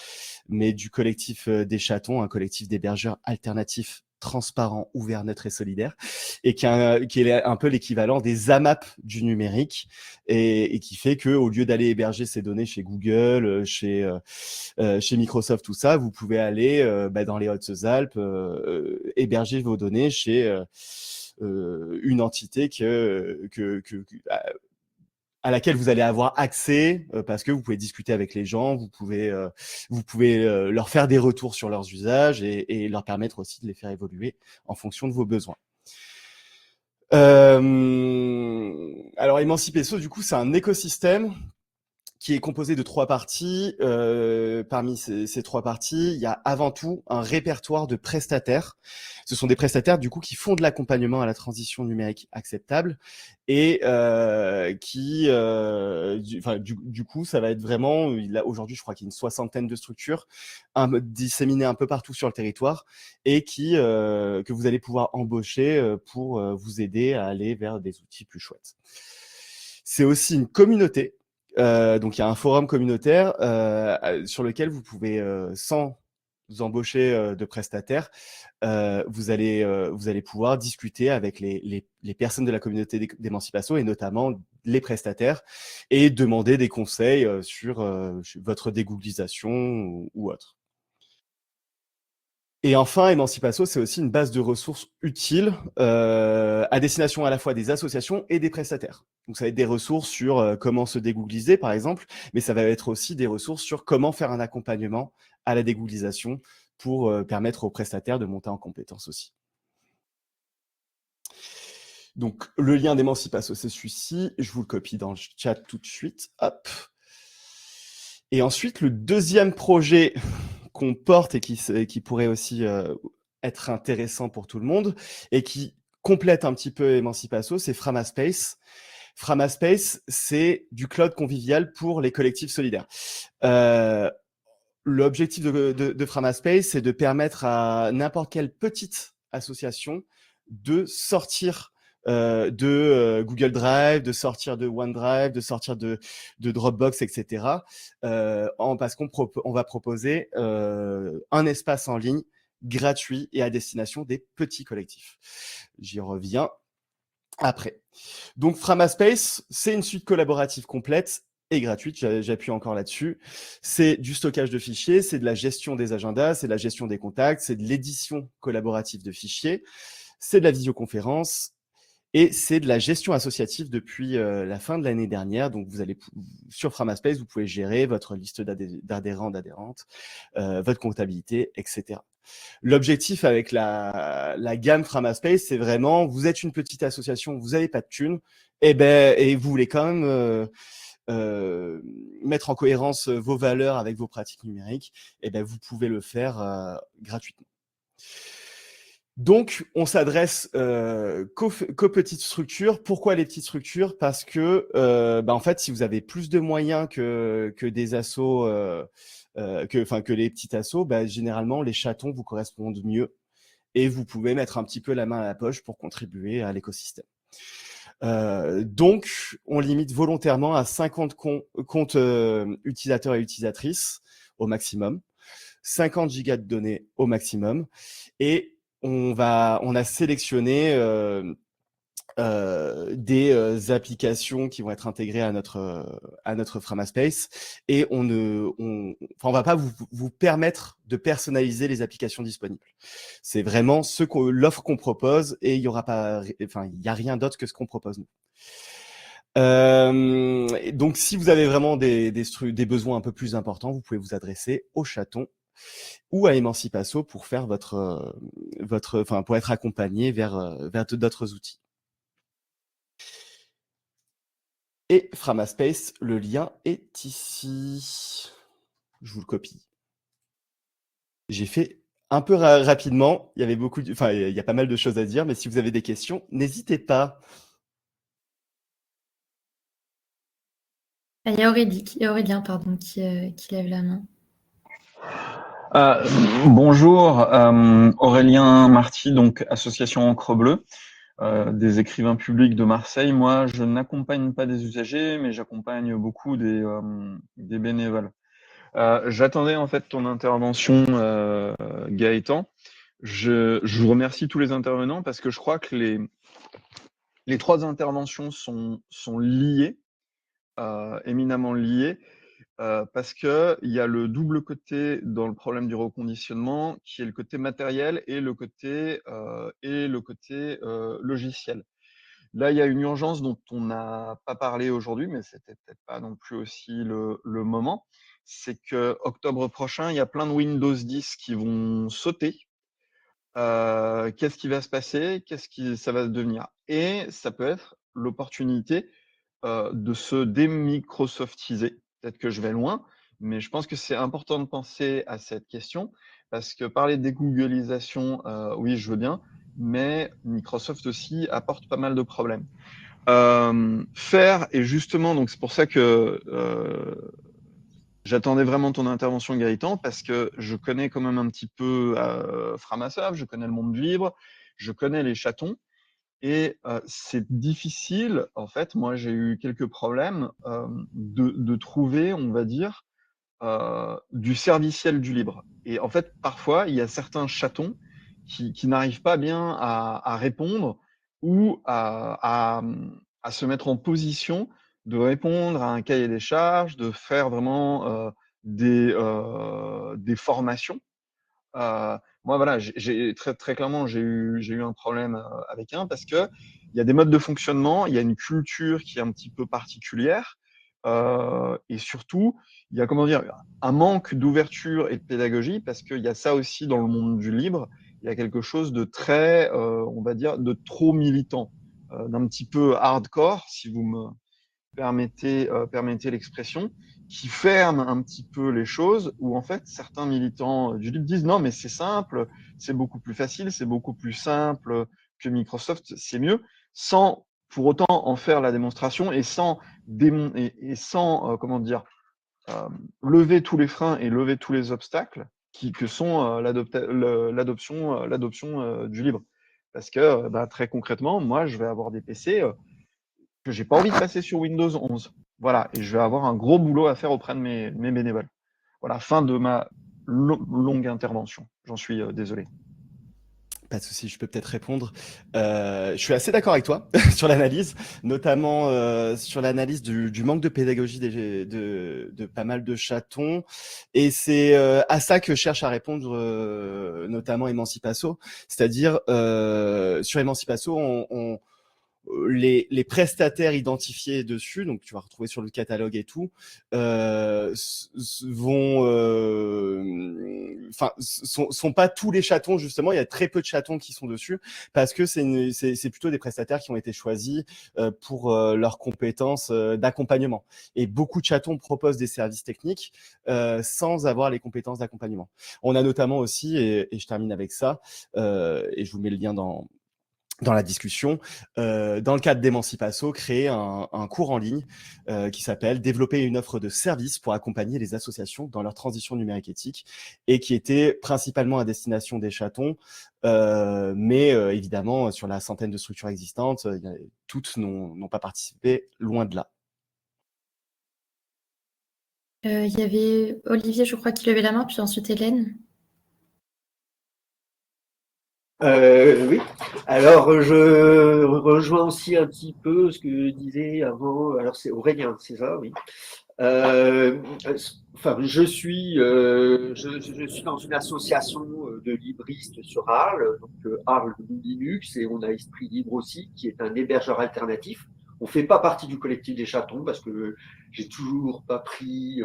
mais du collectif des Chatons, un collectif d'hébergeurs alternatifs transparent, ouvert, neutre et solidaire, et qui est un peu l'équivalent des AMAP du numérique, et qui fait que au lieu d'aller héberger ces données chez Google, chez Microsoft, tout ça, vous pouvez aller dans les Hautes-Alpes héberger vos données chez une entité à laquelle vous allez avoir accès parce que vous pouvez discuter avec les gens, vous pouvez leur faire des retours sur leurs usages et leur permettre aussi de les faire évoluer en fonction de vos besoins. Alors Emancipeso, du coup, c'est un écosystème qui est composé de 3 parties. Parmi ces 3 parties, il y a avant tout un répertoire de prestataires. Ce sont des prestataires du coup qui font de l'accompagnement à la transition numérique acceptable et du coup, ça va être vraiment, aujourd'hui, je crois qu'il y a une 60aine de structures disséminées un peu partout sur le territoire et que vous allez pouvoir embaucher pour vous aider à aller vers des outils plus chouettes. C'est aussi une communauté. Donc il y a un forum communautaire sur lequel vous pouvez, sans embaucher de prestataires, vous allez pouvoir discuter avec les personnes de la communauté d'Emancipaso et notamment les prestataires et demander des conseils sur votre dégooglisation ou autre. Et enfin, Emancipaso, c'est aussi une base de ressources utiles à destination à la fois des associations et des prestataires. Donc, ça va être des ressources sur comment se dégoogliser, par exemple, mais ça va être aussi des ressources sur comment faire un accompagnement à la dégooglisation pour permettre aux prestataires de monter en compétences aussi. Donc, le lien d'Emancipaso, c'est celui-ci. Je vous le copie dans le chat tout de suite. Hop. Et ensuite, le deuxième projet qu'on porte et qui pourrait aussi être intéressant pour tout le monde et qui complète un petit peu Emancipaso, c'est Framaspace. Framaspace, c'est du cloud convivial pour les collectifs solidaires. L'objectif de Framaspace, c'est de permettre à n'importe quelle petite association de sortir de Google Drive, de sortir de OneDrive, de sortir de Dropbox, etc. Parce qu'on va proposer un espace en ligne gratuit et à destination des petits collectifs. J'y reviens après. Donc Framaspace, c'est une suite collaborative complète et gratuite, j'appuie encore là-dessus. C'est du stockage de fichiers, c'est de la gestion des agendas, c'est de la gestion des contacts, c'est de l'édition collaborative de fichiers, c'est de la visioconférence, et c'est de la gestion associative depuis la fin de l'année dernière. Donc, sur Framaspace, vous pouvez gérer votre liste d'adhérents, d'adhérentes, votre comptabilité, etc. L'objectif avec la gamme Framaspace, c'est vraiment, vous êtes une petite association, vous n'avez pas de thunes, et vous voulez quand même mettre en cohérence vos valeurs avec vos pratiques numériques, vous pouvez le faire gratuitement. Donc, on s'adresse qu'aux petites structures. Pourquoi les petites structures? Parce que, en fait, si vous avez plus de moyens que des assos, que les petits assos, généralement, les chatons vous correspondent mieux et vous pouvez mettre un petit peu la main à la poche pour contribuer à l'écosystème. Donc, on limite volontairement à 50 comptes utilisateurs et utilisatrices au maximum, 50 gigas de données au maximum, et on a sélectionné des applications qui vont être intégrées à notre Framaspace, et on va pas vous permettre de personnaliser les applications disponibles. C'est vraiment l'offre qu'on propose, et il y a rien d'autre que ce qu'on propose nous. Donc, si vous avez vraiment des besoins un peu plus importants, vous pouvez vous adresser au chaton ou à Emancipaso pour faire pour être accompagné vers d'autres outils. Et Framaspace, le lien est ici. Je vous le copie. J'ai fait un peu rapidement. Il y avait il y a pas mal de choses à dire, mais si vous avez des questions, n'hésitez pas. Il y a Aurélien, pardon, qui lève la main. Bonjour, Aurélien Marty, donc association Encre Bleue, des écrivains publics de Marseille. Moi, je n'accompagne pas des usagers, mais j'accompagne beaucoup des bénévoles. J'attendais en fait ton intervention, Gaëtan. Je vous remercie tous les intervenants parce que je crois que les 3 interventions sont liées, éminemment liées. Parce qu'il y a le double côté dans le problème du reconditionnement, qui est le côté matériel et le côté logiciel. Là, il y a une urgence dont on n'a pas parlé aujourd'hui, mais c'était peut-être pas non plus aussi le moment. C'est que octobre prochain, il y a plein de Windows 10 qui vont sauter. Qu'est-ce qui va se passer? Qu'est-ce qui ça va devenir? Et ça peut être l'opportunité de se démicrosoftiser. Peut-être que je vais loin, mais je pense que c'est important de penser à cette question parce que parler de dégooglisation, oui, je veux bien, mais Microsoft aussi apporte pas mal de problèmes. Faire et justement, donc c'est pour ça que j'attendais vraiment ton intervention, Gaëtan, parce que je connais quand même un petit peu Framasoft, je connais le monde du libre, je connais les chatons, et c'est difficile, en fait, moi j'ai eu quelques problèmes de trouver, on va dire, du serviciel du libre. Et en fait, parfois, il y a certains chatons qui n'arrivent pas bien à répondre ou à se mettre en position de répondre à un cahier des charges, de faire vraiment des formations. Moi, voilà, très, très clairement, j'ai eu un problème avec un parce que il y a des modes de fonctionnement, il y a une culture qui est un petit peu particulière, et surtout, il y a, comment dire, un manque d'ouverture et de pédagogie parce qu'il y a ça aussi dans le monde du libre. Il y a quelque chose de très, on va dire, de trop militant, d'un petit peu hardcore, si vous me permettez l'expression, qui ferme un petit peu les choses, où en fait certains militants du libre disent non mais c'est simple, c'est beaucoup plus facile, c'est beaucoup plus simple que Microsoft, c'est mieux, sans pour autant en faire la démonstration et sans comment dire, lever tous les freins et lever tous les obstacles que sont l'adoption du libre. Parce que très concrètement, moi je vais avoir des PC que j'ai pas envie de passer sur Windows 11. Voilà, et je vais avoir un gros boulot à faire auprès de mes bénévoles. Voilà, fin de ma longue intervention. J'en suis désolé. Pas de souci, je peux peut-être répondre. Je suis assez d'accord avec toi sur l'analyse, notamment sur l'analyse du manque de pédagogie de pas mal de chatons. Et c'est à ça que cherche à répondre notamment Emancipasso. C'est-à-dire, sur Emancipasso, les prestataires identifiés dessus, donc tu vas retrouver sur le catalogue et tout, sont pas tous les chatons justement. Il y a très peu de chatons qui sont dessus parce que c'est plutôt des prestataires qui ont été choisis pour leurs compétences d'accompagnement. Et beaucoup de chatons proposent des services techniques sans avoir les compétences d'accompagnement. On a notamment aussi, et je termine avec ça, et je vous mets le lien dans la discussion, dans le cadre d'Emancipasso, créer un cours en ligne qui s'appelle « Développer une offre de services pour accompagner les associations dans leur transition numérique éthique » et qui était principalement à destination des chatons, mais évidemment, sur la centaine de structures existantes, toutes n'ont pas participé, loin de là. Il y avait Olivier, je crois, qui levait la main, puis ensuite Hélène. Oui, alors je rejoins aussi un petit peu ce que disait avant, alors c'est Aurélien, c'est ça, oui. Enfin, je suis dans une association de libristes sur Arles, donc Arles Linux, et on a Esprit Libre aussi, qui est un hébergeur alternatif. On fait pas partie du collectif des chatons parce que j'ai toujours pas pris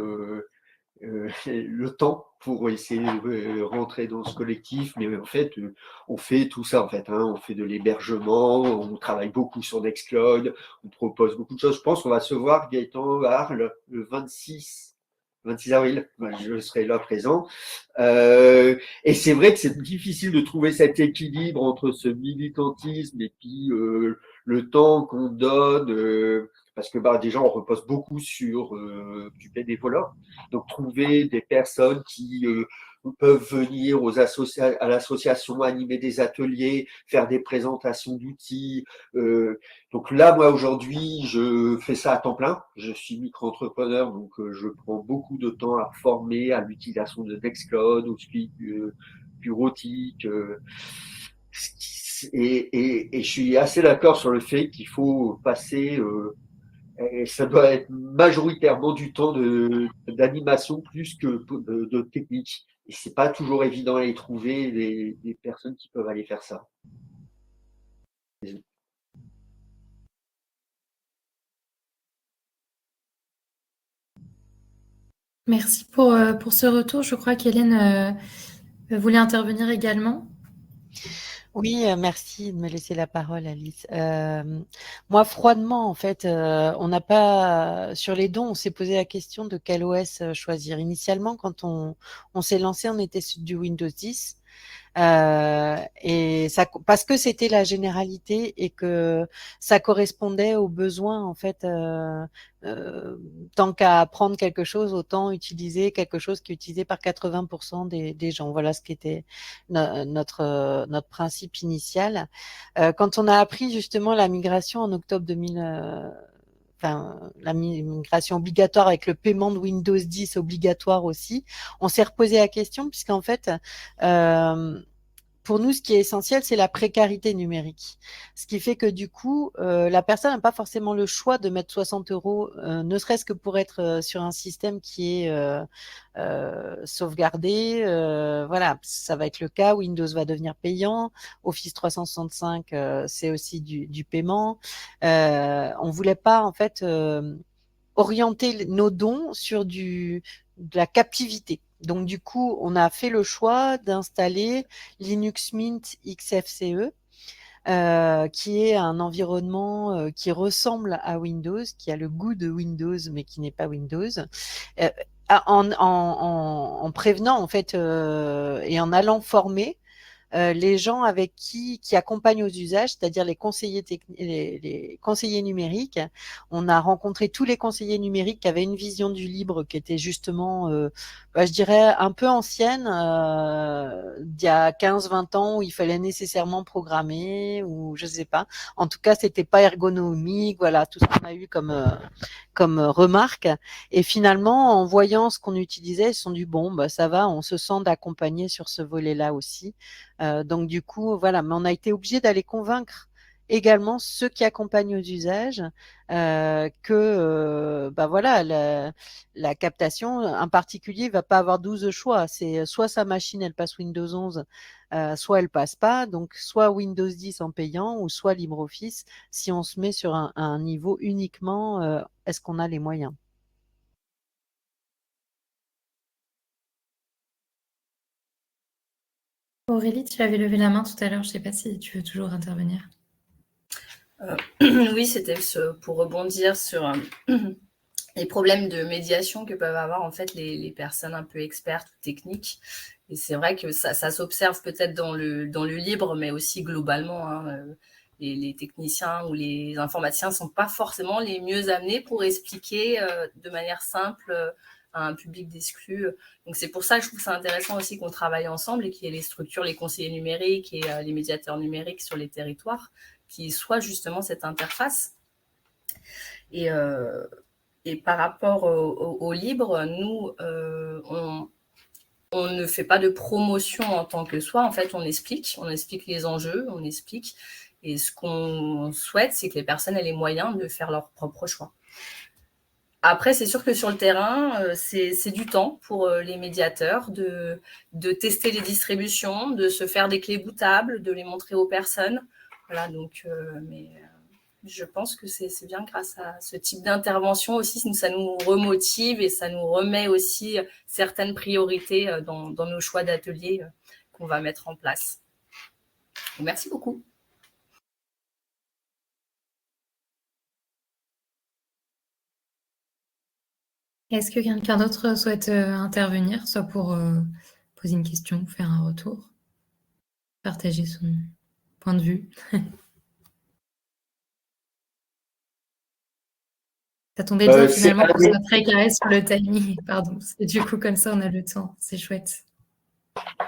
le temps pour essayer de rentrer dans ce collectif, mais en fait, on fait tout ça en fait. Hein. On fait de l'hébergement, on travaille beaucoup sur Nextcloud, on propose beaucoup de choses. Je pense qu'on va se voir Gaëtan à Arles le 26 avril, je serai là présent. Et c'est vrai que c'est difficile de trouver cet équilibre entre ce militantisme et puis le temps qu'on donne, parce que déjà on repose beaucoup sur du bénévolat. Donc trouver des personnes qui peuvent venir à l'association, animer des ateliers, faire des présentations d'outils. Donc là, moi aujourd'hui, je fais ça à temps plein. Je suis micro-entrepreneur, donc je prends beaucoup de temps à former à l'utilisation de Nextcloud, au suivi bureautique. Et je suis assez d'accord sur le fait qu'il faut passer, et ça doit être majoritairement du temps d'animation plus que de technique. Et c'est pas toujours évident à y trouver des personnes qui peuvent aller faire ça. Merci pour ce retour. Je crois qu'Hélène voulait intervenir également. Oui, merci de me laisser la parole, Alice. Moi, froidement, en fait, on n'a pas sur les dons, on s'est posé la question de quel OS choisir. Initialement, quand on s'est lancé, on était sur du Windows 10. Et ça, parce que c'était la généralité et que ça correspondait aux besoins en fait. Tant qu'à apprendre quelque chose, autant utiliser quelque chose qui est utilisé par 80% des gens. Voilà ce qui était notre principe initial. Quand on a appris justement la migration en octobre 2000. Enfin, la migration obligatoire avec le paiement de Windows 10 obligatoire aussi, on s'est reposé la question puisqu'en fait, pour nous, ce qui est essentiel, c'est la précarité numérique. Ce qui fait que du coup, la personne n'a pas forcément le choix de mettre 60 euros, ne serait-ce que pour être sur un système qui est sauvegardé. Voilà, ça va être le cas. Windows va devenir payant. Office 365, c'est aussi du paiement. On voulait pas en fait orienter nos dons sur de la captivité. Donc du coup, on a fait le choix d'installer Linux Mint XFCE, qui est un environnement qui ressemble à Windows, qui a le goût de Windows, mais qui n'est pas Windows. En prévenant en fait et en allant former les gens avec qui accompagnent aux usages, c'est-à-dire les conseillers les conseillers numériques. On a rencontré tous les conseillers numériques qui avaient une vision du libre qui était justement, je dirais, un peu ancienne, d'il y a 15-20 ans, où il fallait nécessairement programmer, ou je sais pas. En tout cas, c'était pas ergonomique. Voilà, tout ce qu'on a eu comme remarque. Et finalement, en voyant ce qu'on utilisait, ils se sont dit bon, bah ça va, on se sent d'accompagner sur ce volet-là aussi. Donc du coup, voilà, mais on a été obligé d'aller convaincre également ceux qui accompagnent aux usages que bah voilà, la captation, un particulier va pas avoir 12 choix. C'est soit sa machine elle passe Windows 11, soit elle passe pas. Donc soit Windows 10 en payant, ou soit LibreOffice si on se met sur un niveau uniquement. Est-ce qu'on a les moyens? Aurélie, tu avais levé la main tout à l'heure. Je ne sais pas si tu veux toujours intervenir. Oui, c'était pour rebondir sur les problèmes de médiation que peuvent avoir en fait les personnes un peu expertes ou techniques. Et c'est vrai que ça s'observe peut-être dans le libre, mais aussi globalement. Hein, les techniciens ou les informaticiens ne sont pas forcément les mieux amenés pour expliquer de manière simple à un public d'exclus. Donc c'est pour ça que je trouve ça intéressant aussi qu'on travaille ensemble et qu'il y ait les structures, les conseillers numériques et les médiateurs numériques sur les territoires qui soient justement cette interface. Et par rapport au libre, nous, on ne fait pas de promotion en tant que soi. En fait, on explique les enjeux, on explique. Et ce qu'on souhaite, c'est que les personnes aient les moyens de faire leur propre choix. Après, c'est sûr que sur le terrain, c'est du temps pour les médiateurs de tester les distributions, de se faire des clés bootables, de les montrer aux personnes. Voilà, donc, mais je pense que c'est bien grâce à ce type d'intervention aussi, ça nous remotive et ça nous remet aussi certaines priorités dans nos choix d'atelier qu'on va mettre en place. Donc, merci beaucoup. Est-ce que quelqu'un d'autre souhaite intervenir, soit pour poser une question, faire un retour, partager son point de vue? Ça tombait bien finalement qu'on soit très carré sur le timing. Pardon, parce que du coup, comme ça, on a le temps. C'est chouette.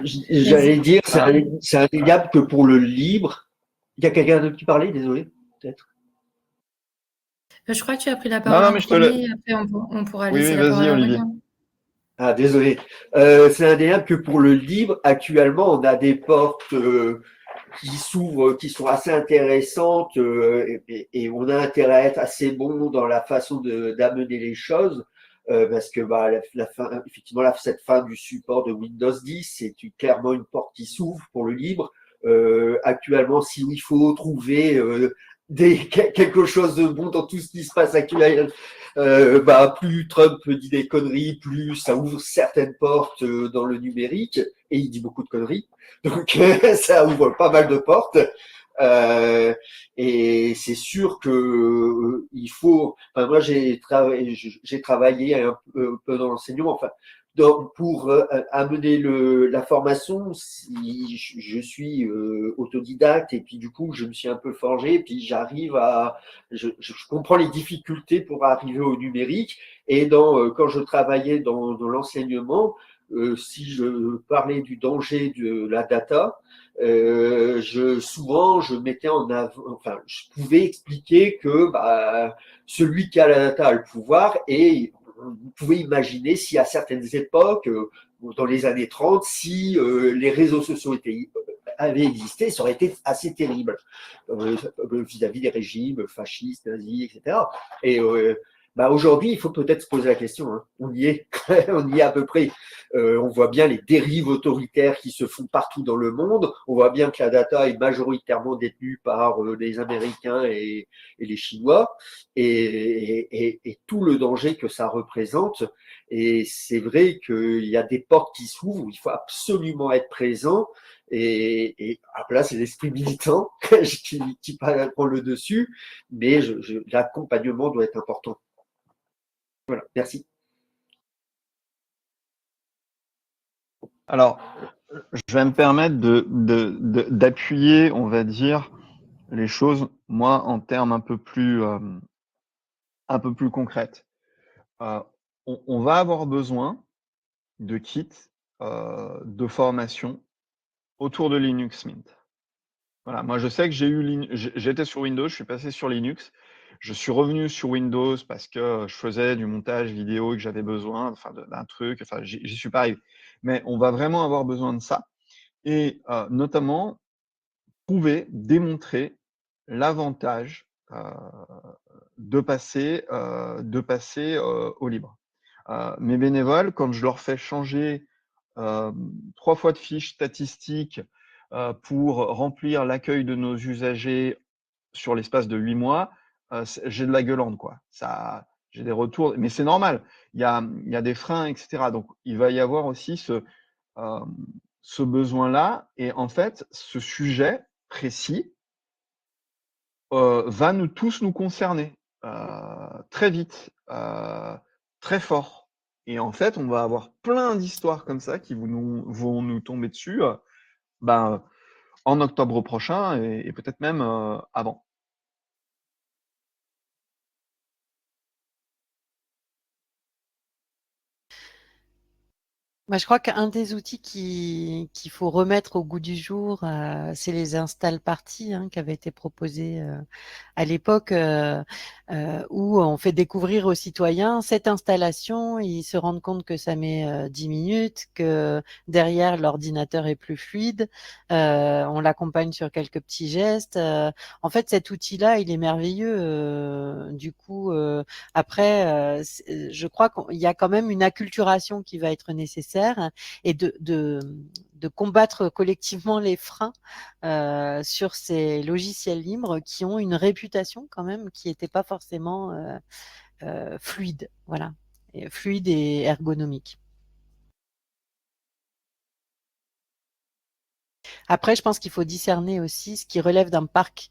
J'allais dire, c'est indéniable que pour le libre. Il y a quelqu'un d'autre qui parlait, désolé, peut-être. Je crois que tu as pris la parole en premier, après on pourra laisser la parole à Aurélien. Ah, désolé. C'est indéniable que pour le libre, actuellement, on a des portes qui s'ouvrent, qui sont assez intéressantes et on a intérêt à être assez bon dans la façon d'amener les choses parce que bah, la fin, effectivement, cette fin du support de Windows 10, c'est clairement une porte qui s'ouvre pour le libre. Actuellement, s'il faut trouver quelque chose de bon dans tout ce qui se passe actuellement. Plus Trump dit des conneries, plus ça ouvre certaines portes dans le numérique, et il dit beaucoup de conneries, donc ça ouvre pas mal de portes. Et c'est sûr que il faut. Enfin, moi, j'ai travaillé un peu dans l'enseignement. Enfin, pour amener la formation, si je suis autodidacte, et puis du coup, je me suis un peu forgé, et puis je comprends les difficultés pour arriver au numérique. Et quand je travaillais dans l'enseignement, si je parlais du danger de la data, souvent je mettais en avant, enfin, je pouvais expliquer que celui qui a la data a le pouvoir, et vous pouvez imaginer si à certaines époques, dans les années 30, si les réseaux sociaux avaient existé, ça aurait été assez terrible vis-à-vis des régimes fascistes, nazis, etc. Et aujourd'hui, il faut peut-être se poser la question. Hein. On y est, on y est à peu près. On voit bien les dérives autoritaires qui se font partout dans le monde. On voit bien que la data est majoritairement détenue par les Américains et les Chinois, et tout le danger que ça représente. Et c'est vrai qu'il y a des portes qui s'ouvrent où il faut absolument être présent. Et là, c'est l'esprit militant qui prend le dessus, mais l'accompagnement doit être important. Voilà, merci. Alors, je vais me permettre d'appuyer, on va dire, les choses, moi, en termes un peu plus concrètes. On va avoir besoin de kits de formation autour de Linux Mint. Voilà, moi, je sais que j'étais sur Windows, je suis passé sur Linux. Je suis revenu sur Windows parce que je faisais du montage vidéo et que j'avais besoin d'un truc. Enfin, j'y suis pas arrivé. Mais on va vraiment avoir besoin de ça. Et notamment, démontrer l'avantage de passer au libre. Mes bénévoles, quand je leur fais changer 3 fois de fiches statistiques pour remplir l'accueil de nos usagers sur l'espace de 8 mois, j'ai de la gueulante, quoi. J'ai des retours, mais c'est normal. Il y a des freins, etc. Donc, il va y avoir aussi ce besoin-là. Et en fait, ce sujet précis va tous nous concerner très vite, très fort. Et en fait, on va avoir plein d'histoires comme ça qui vont nous tomber dessus en octobre prochain et peut-être même avant. Moi, je crois qu'un des outils qu'il faut remettre au goût du jour, c'est les install parties qui avaient été proposés à l'époque, où on fait découvrir aux citoyens cette installation, ils se rendent compte que ça met 10 minutes, que derrière l'ordinateur est plus fluide, on l'accompagne sur quelques petits gestes. En fait, cet outil-là, il est merveilleux. Du coup, après, je crois qu'il y a quand même une acculturation qui va être nécessaire, et de combattre collectivement les freins sur ces logiciels libres qui ont une réputation quand même qui n'était pas forcément fluide, voilà, fluide et ergonomique. Après, je pense qu'il faut discerner aussi ce qui relève d'un parc,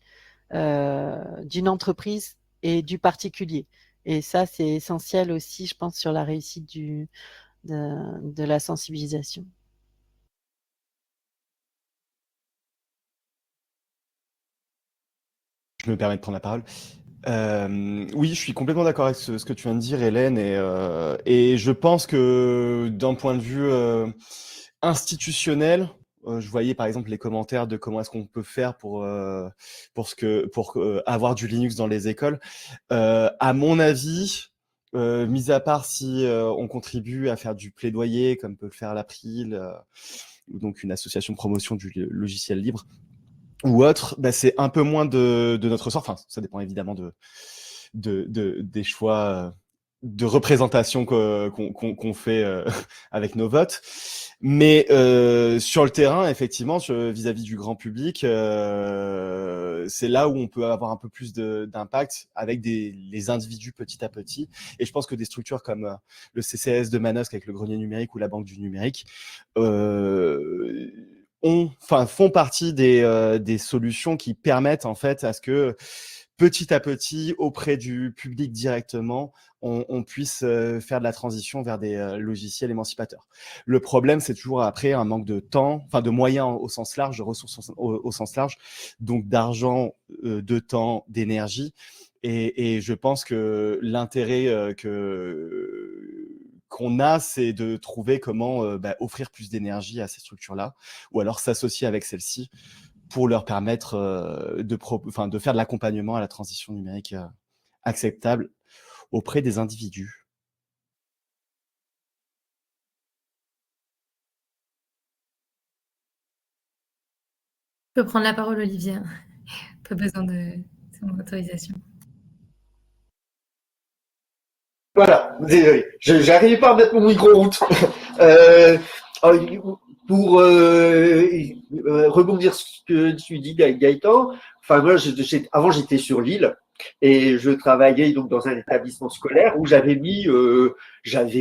d'une entreprise et du particulier. Et ça, c'est essentiel aussi, je pense, sur la réussite de la sensibilisation. Je me permets de prendre la parole. Oui, je suis complètement d'accord avec ce que tu viens de dire, Hélène, et je pense que d'un point de vue institutionnel, je voyais par exemple les commentaires de comment est-ce qu'on peut faire pour avoir du Linux dans les écoles. À mon avis, mis à part si on contribue à faire du plaidoyer, comme peut le faire l'April, ou donc une association de promotion du logiciel libre, ou autre, c'est un peu moins de notre sort. Enfin, ça dépend évidemment des choix de représentation qu'on fait avec nos votes. Mais sur le terrain, effectivement, vis-à-vis du grand public, c'est là où on peut avoir un peu plus d'impact avec les individus petit à petit. Et je pense que des structures comme le CCS de Manosque avec le grenier numérique ou la Banque du numérique font partie des solutions qui permettent en fait à ce que petit à petit, auprès du public directement, on puisse faire de la transition vers des logiciels émancipateurs. Le problème, c'est toujours après un manque de temps, enfin de moyens au sens large, de ressources au sens large, donc d'argent, de temps, d'énergie. Et je pense que l'intérêt qu'on a, c'est de trouver comment offrir plus d'énergie à ces structures-là, ou alors s'associer avec celles-ci pour leur permettre de faire de l'accompagnement à la transition numérique acceptable auprès des individus. Tu peux prendre la parole, Olivier. Pas besoin de son autorisation. Voilà, désolé, j'arrivais pas à mettre mon micro en route. Pour rebondir sur ce que tu dis, Gaëtan, enfin moi, avant j'étais sur l'île et je travaillais donc dans un établissement scolaire où j'avais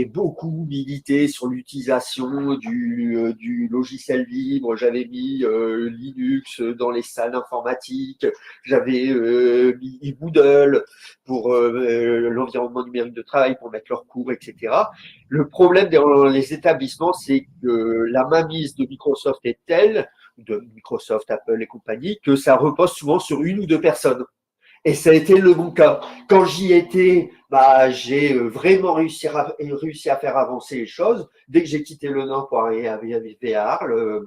beaucoup milité sur l'utilisation du logiciel libre. J'avais mis Linux dans les salles d'informatique. J'avais mis Moodle pour l'environnement numérique de travail, pour mettre leurs cours, etc. Le problème dans les établissements, c'est que la mainmise de Microsoft est telle, de Microsoft, Apple et compagnie, que ça repose souvent sur une ou deux personnes. Et ça a été le bon cas. Quand j'y étais, j'ai vraiment réussi à faire avancer les choses. Dès que j'ai quitté le Nord pour arriver à Arles,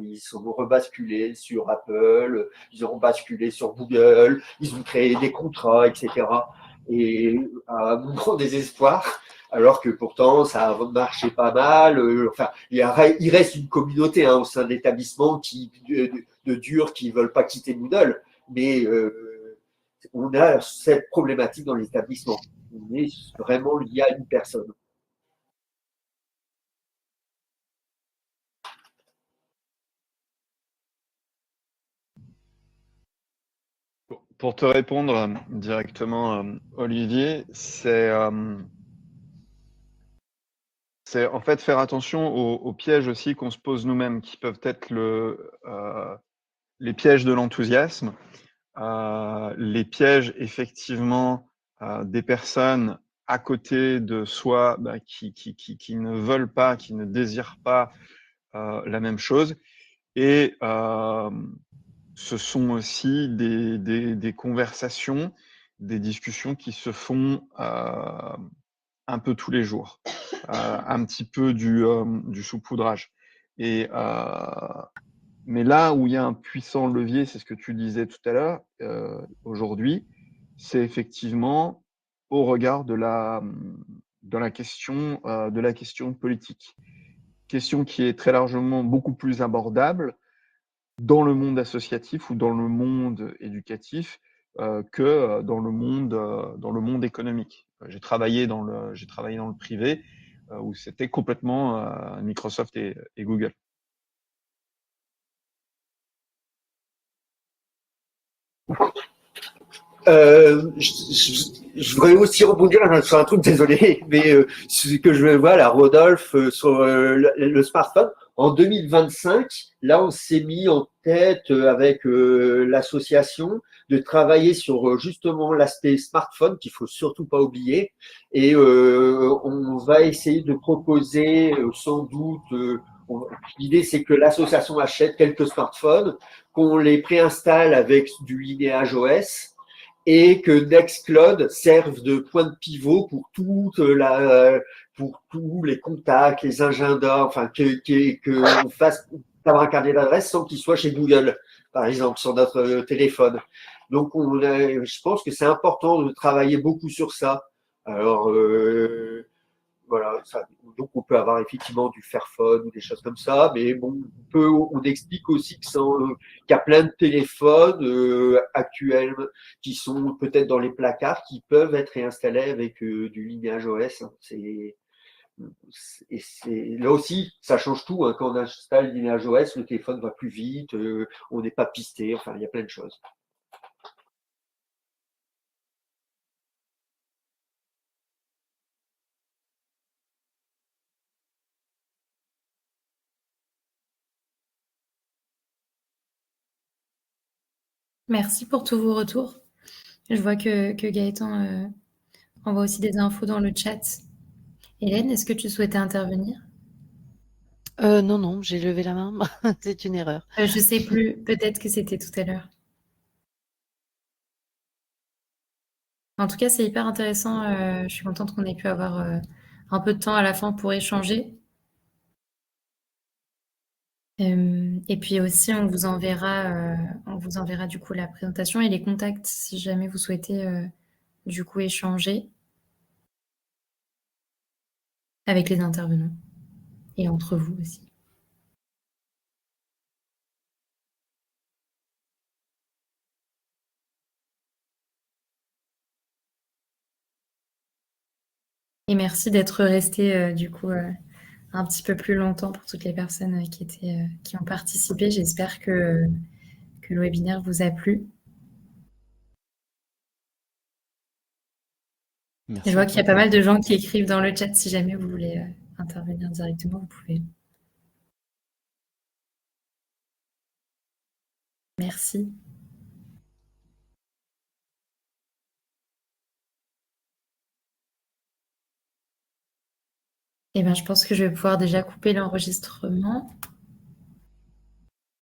ils sont rebasculés sur Apple, ils ont basculé sur Google, ils ont créé des contrats, etc. Et à mon grand désespoir, alors que pourtant ça marchait pas mal. Il reste une communauté au sein de l'établissement de durs qui veulent pas quitter Moodle, mais on a cette problématique dans l'établissement. On est vraiment lié à une personne. Pour te répondre directement, Olivier, c'est en fait faire attention aux pièges aussi qu'on se pose nous-mêmes, qui peuvent être les pièges de l'enthousiasme, les pièges effectivement des personnes à côté de soi qui ne veulent pas, qui ne désirent pas la même chose. Et ce sont aussi des conversations, des discussions qui se font un peu tous les jours, un petit peu du saupoudrage. Mais là où il y a un puissant levier, c'est ce que tu disais tout à l'heure, aujourd'hui, c'est effectivement au regard de la question politique. Question qui est très largement beaucoup plus abordable dans le monde associatif ou dans le monde éducatif que dans le monde économique. J'ai travaillé dans le privé où c'était complètement Microsoft et Google. Je voudrais aussi rebondir sur un truc, désolé, mais ce que je vois là, Rodolphe, sur le smartphone, en 2025, là, on s'est mis en tête avec l'association de travailler sur justement l'aspect smartphone qu'il faut surtout pas oublier, et on va essayer de proposer sans doute. L'idée, c'est que l'association achète quelques smartphones, qu'on les préinstalle avec du linéage OS et que Nextcloud serve de point de pivot pour pour tous les contacts, les agendas, enfin que on fasse avoir un carnet d'adresse sans qu'il soit chez Google, par exemple, sur notre téléphone. Donc je pense que c'est important de travailler beaucoup sur ça. Alors voilà, donc on peut avoir effectivement du Fairphone ou des choses comme ça, mais bon, on explique aussi qu'il y a plein de téléphones actuels qui sont peut-être dans les placards qui peuvent être réinstallés avec du lignage OS. Et là aussi, ça change tout. Hein. Quand on installe l'image OS, le téléphone va plus vite, on n'est pas pisté, enfin, il y a plein de choses. Merci pour tous vos retours. Je vois que Gaëtan envoie aussi des infos dans le chat. Hélène, est-ce que tu souhaitais intervenir? Non, non, j'ai levé la main. C'est une erreur. Je sais plus, peut-être que c'était tout à l'heure. En tout cas, c'est hyper intéressant. Je suis contente qu'on ait pu avoir un peu de temps à la fin pour échanger. Et puis aussi, on vous enverra du coup la présentation et les contacts si jamais vous souhaitez du coup échanger avec les intervenants et entre vous aussi. Et merci d'être resté du coup un petit peu plus longtemps pour toutes les personnes qui ont participé. J'espère que le webinaire vous a plu. Merci Je vois à qu'il y a toi. pas mal de gens qui écrivent dans le chat. Si jamais vous voulez intervenir directement, vous pouvez. Merci. Eh bien, je pense que je vais pouvoir déjà couper l'enregistrement.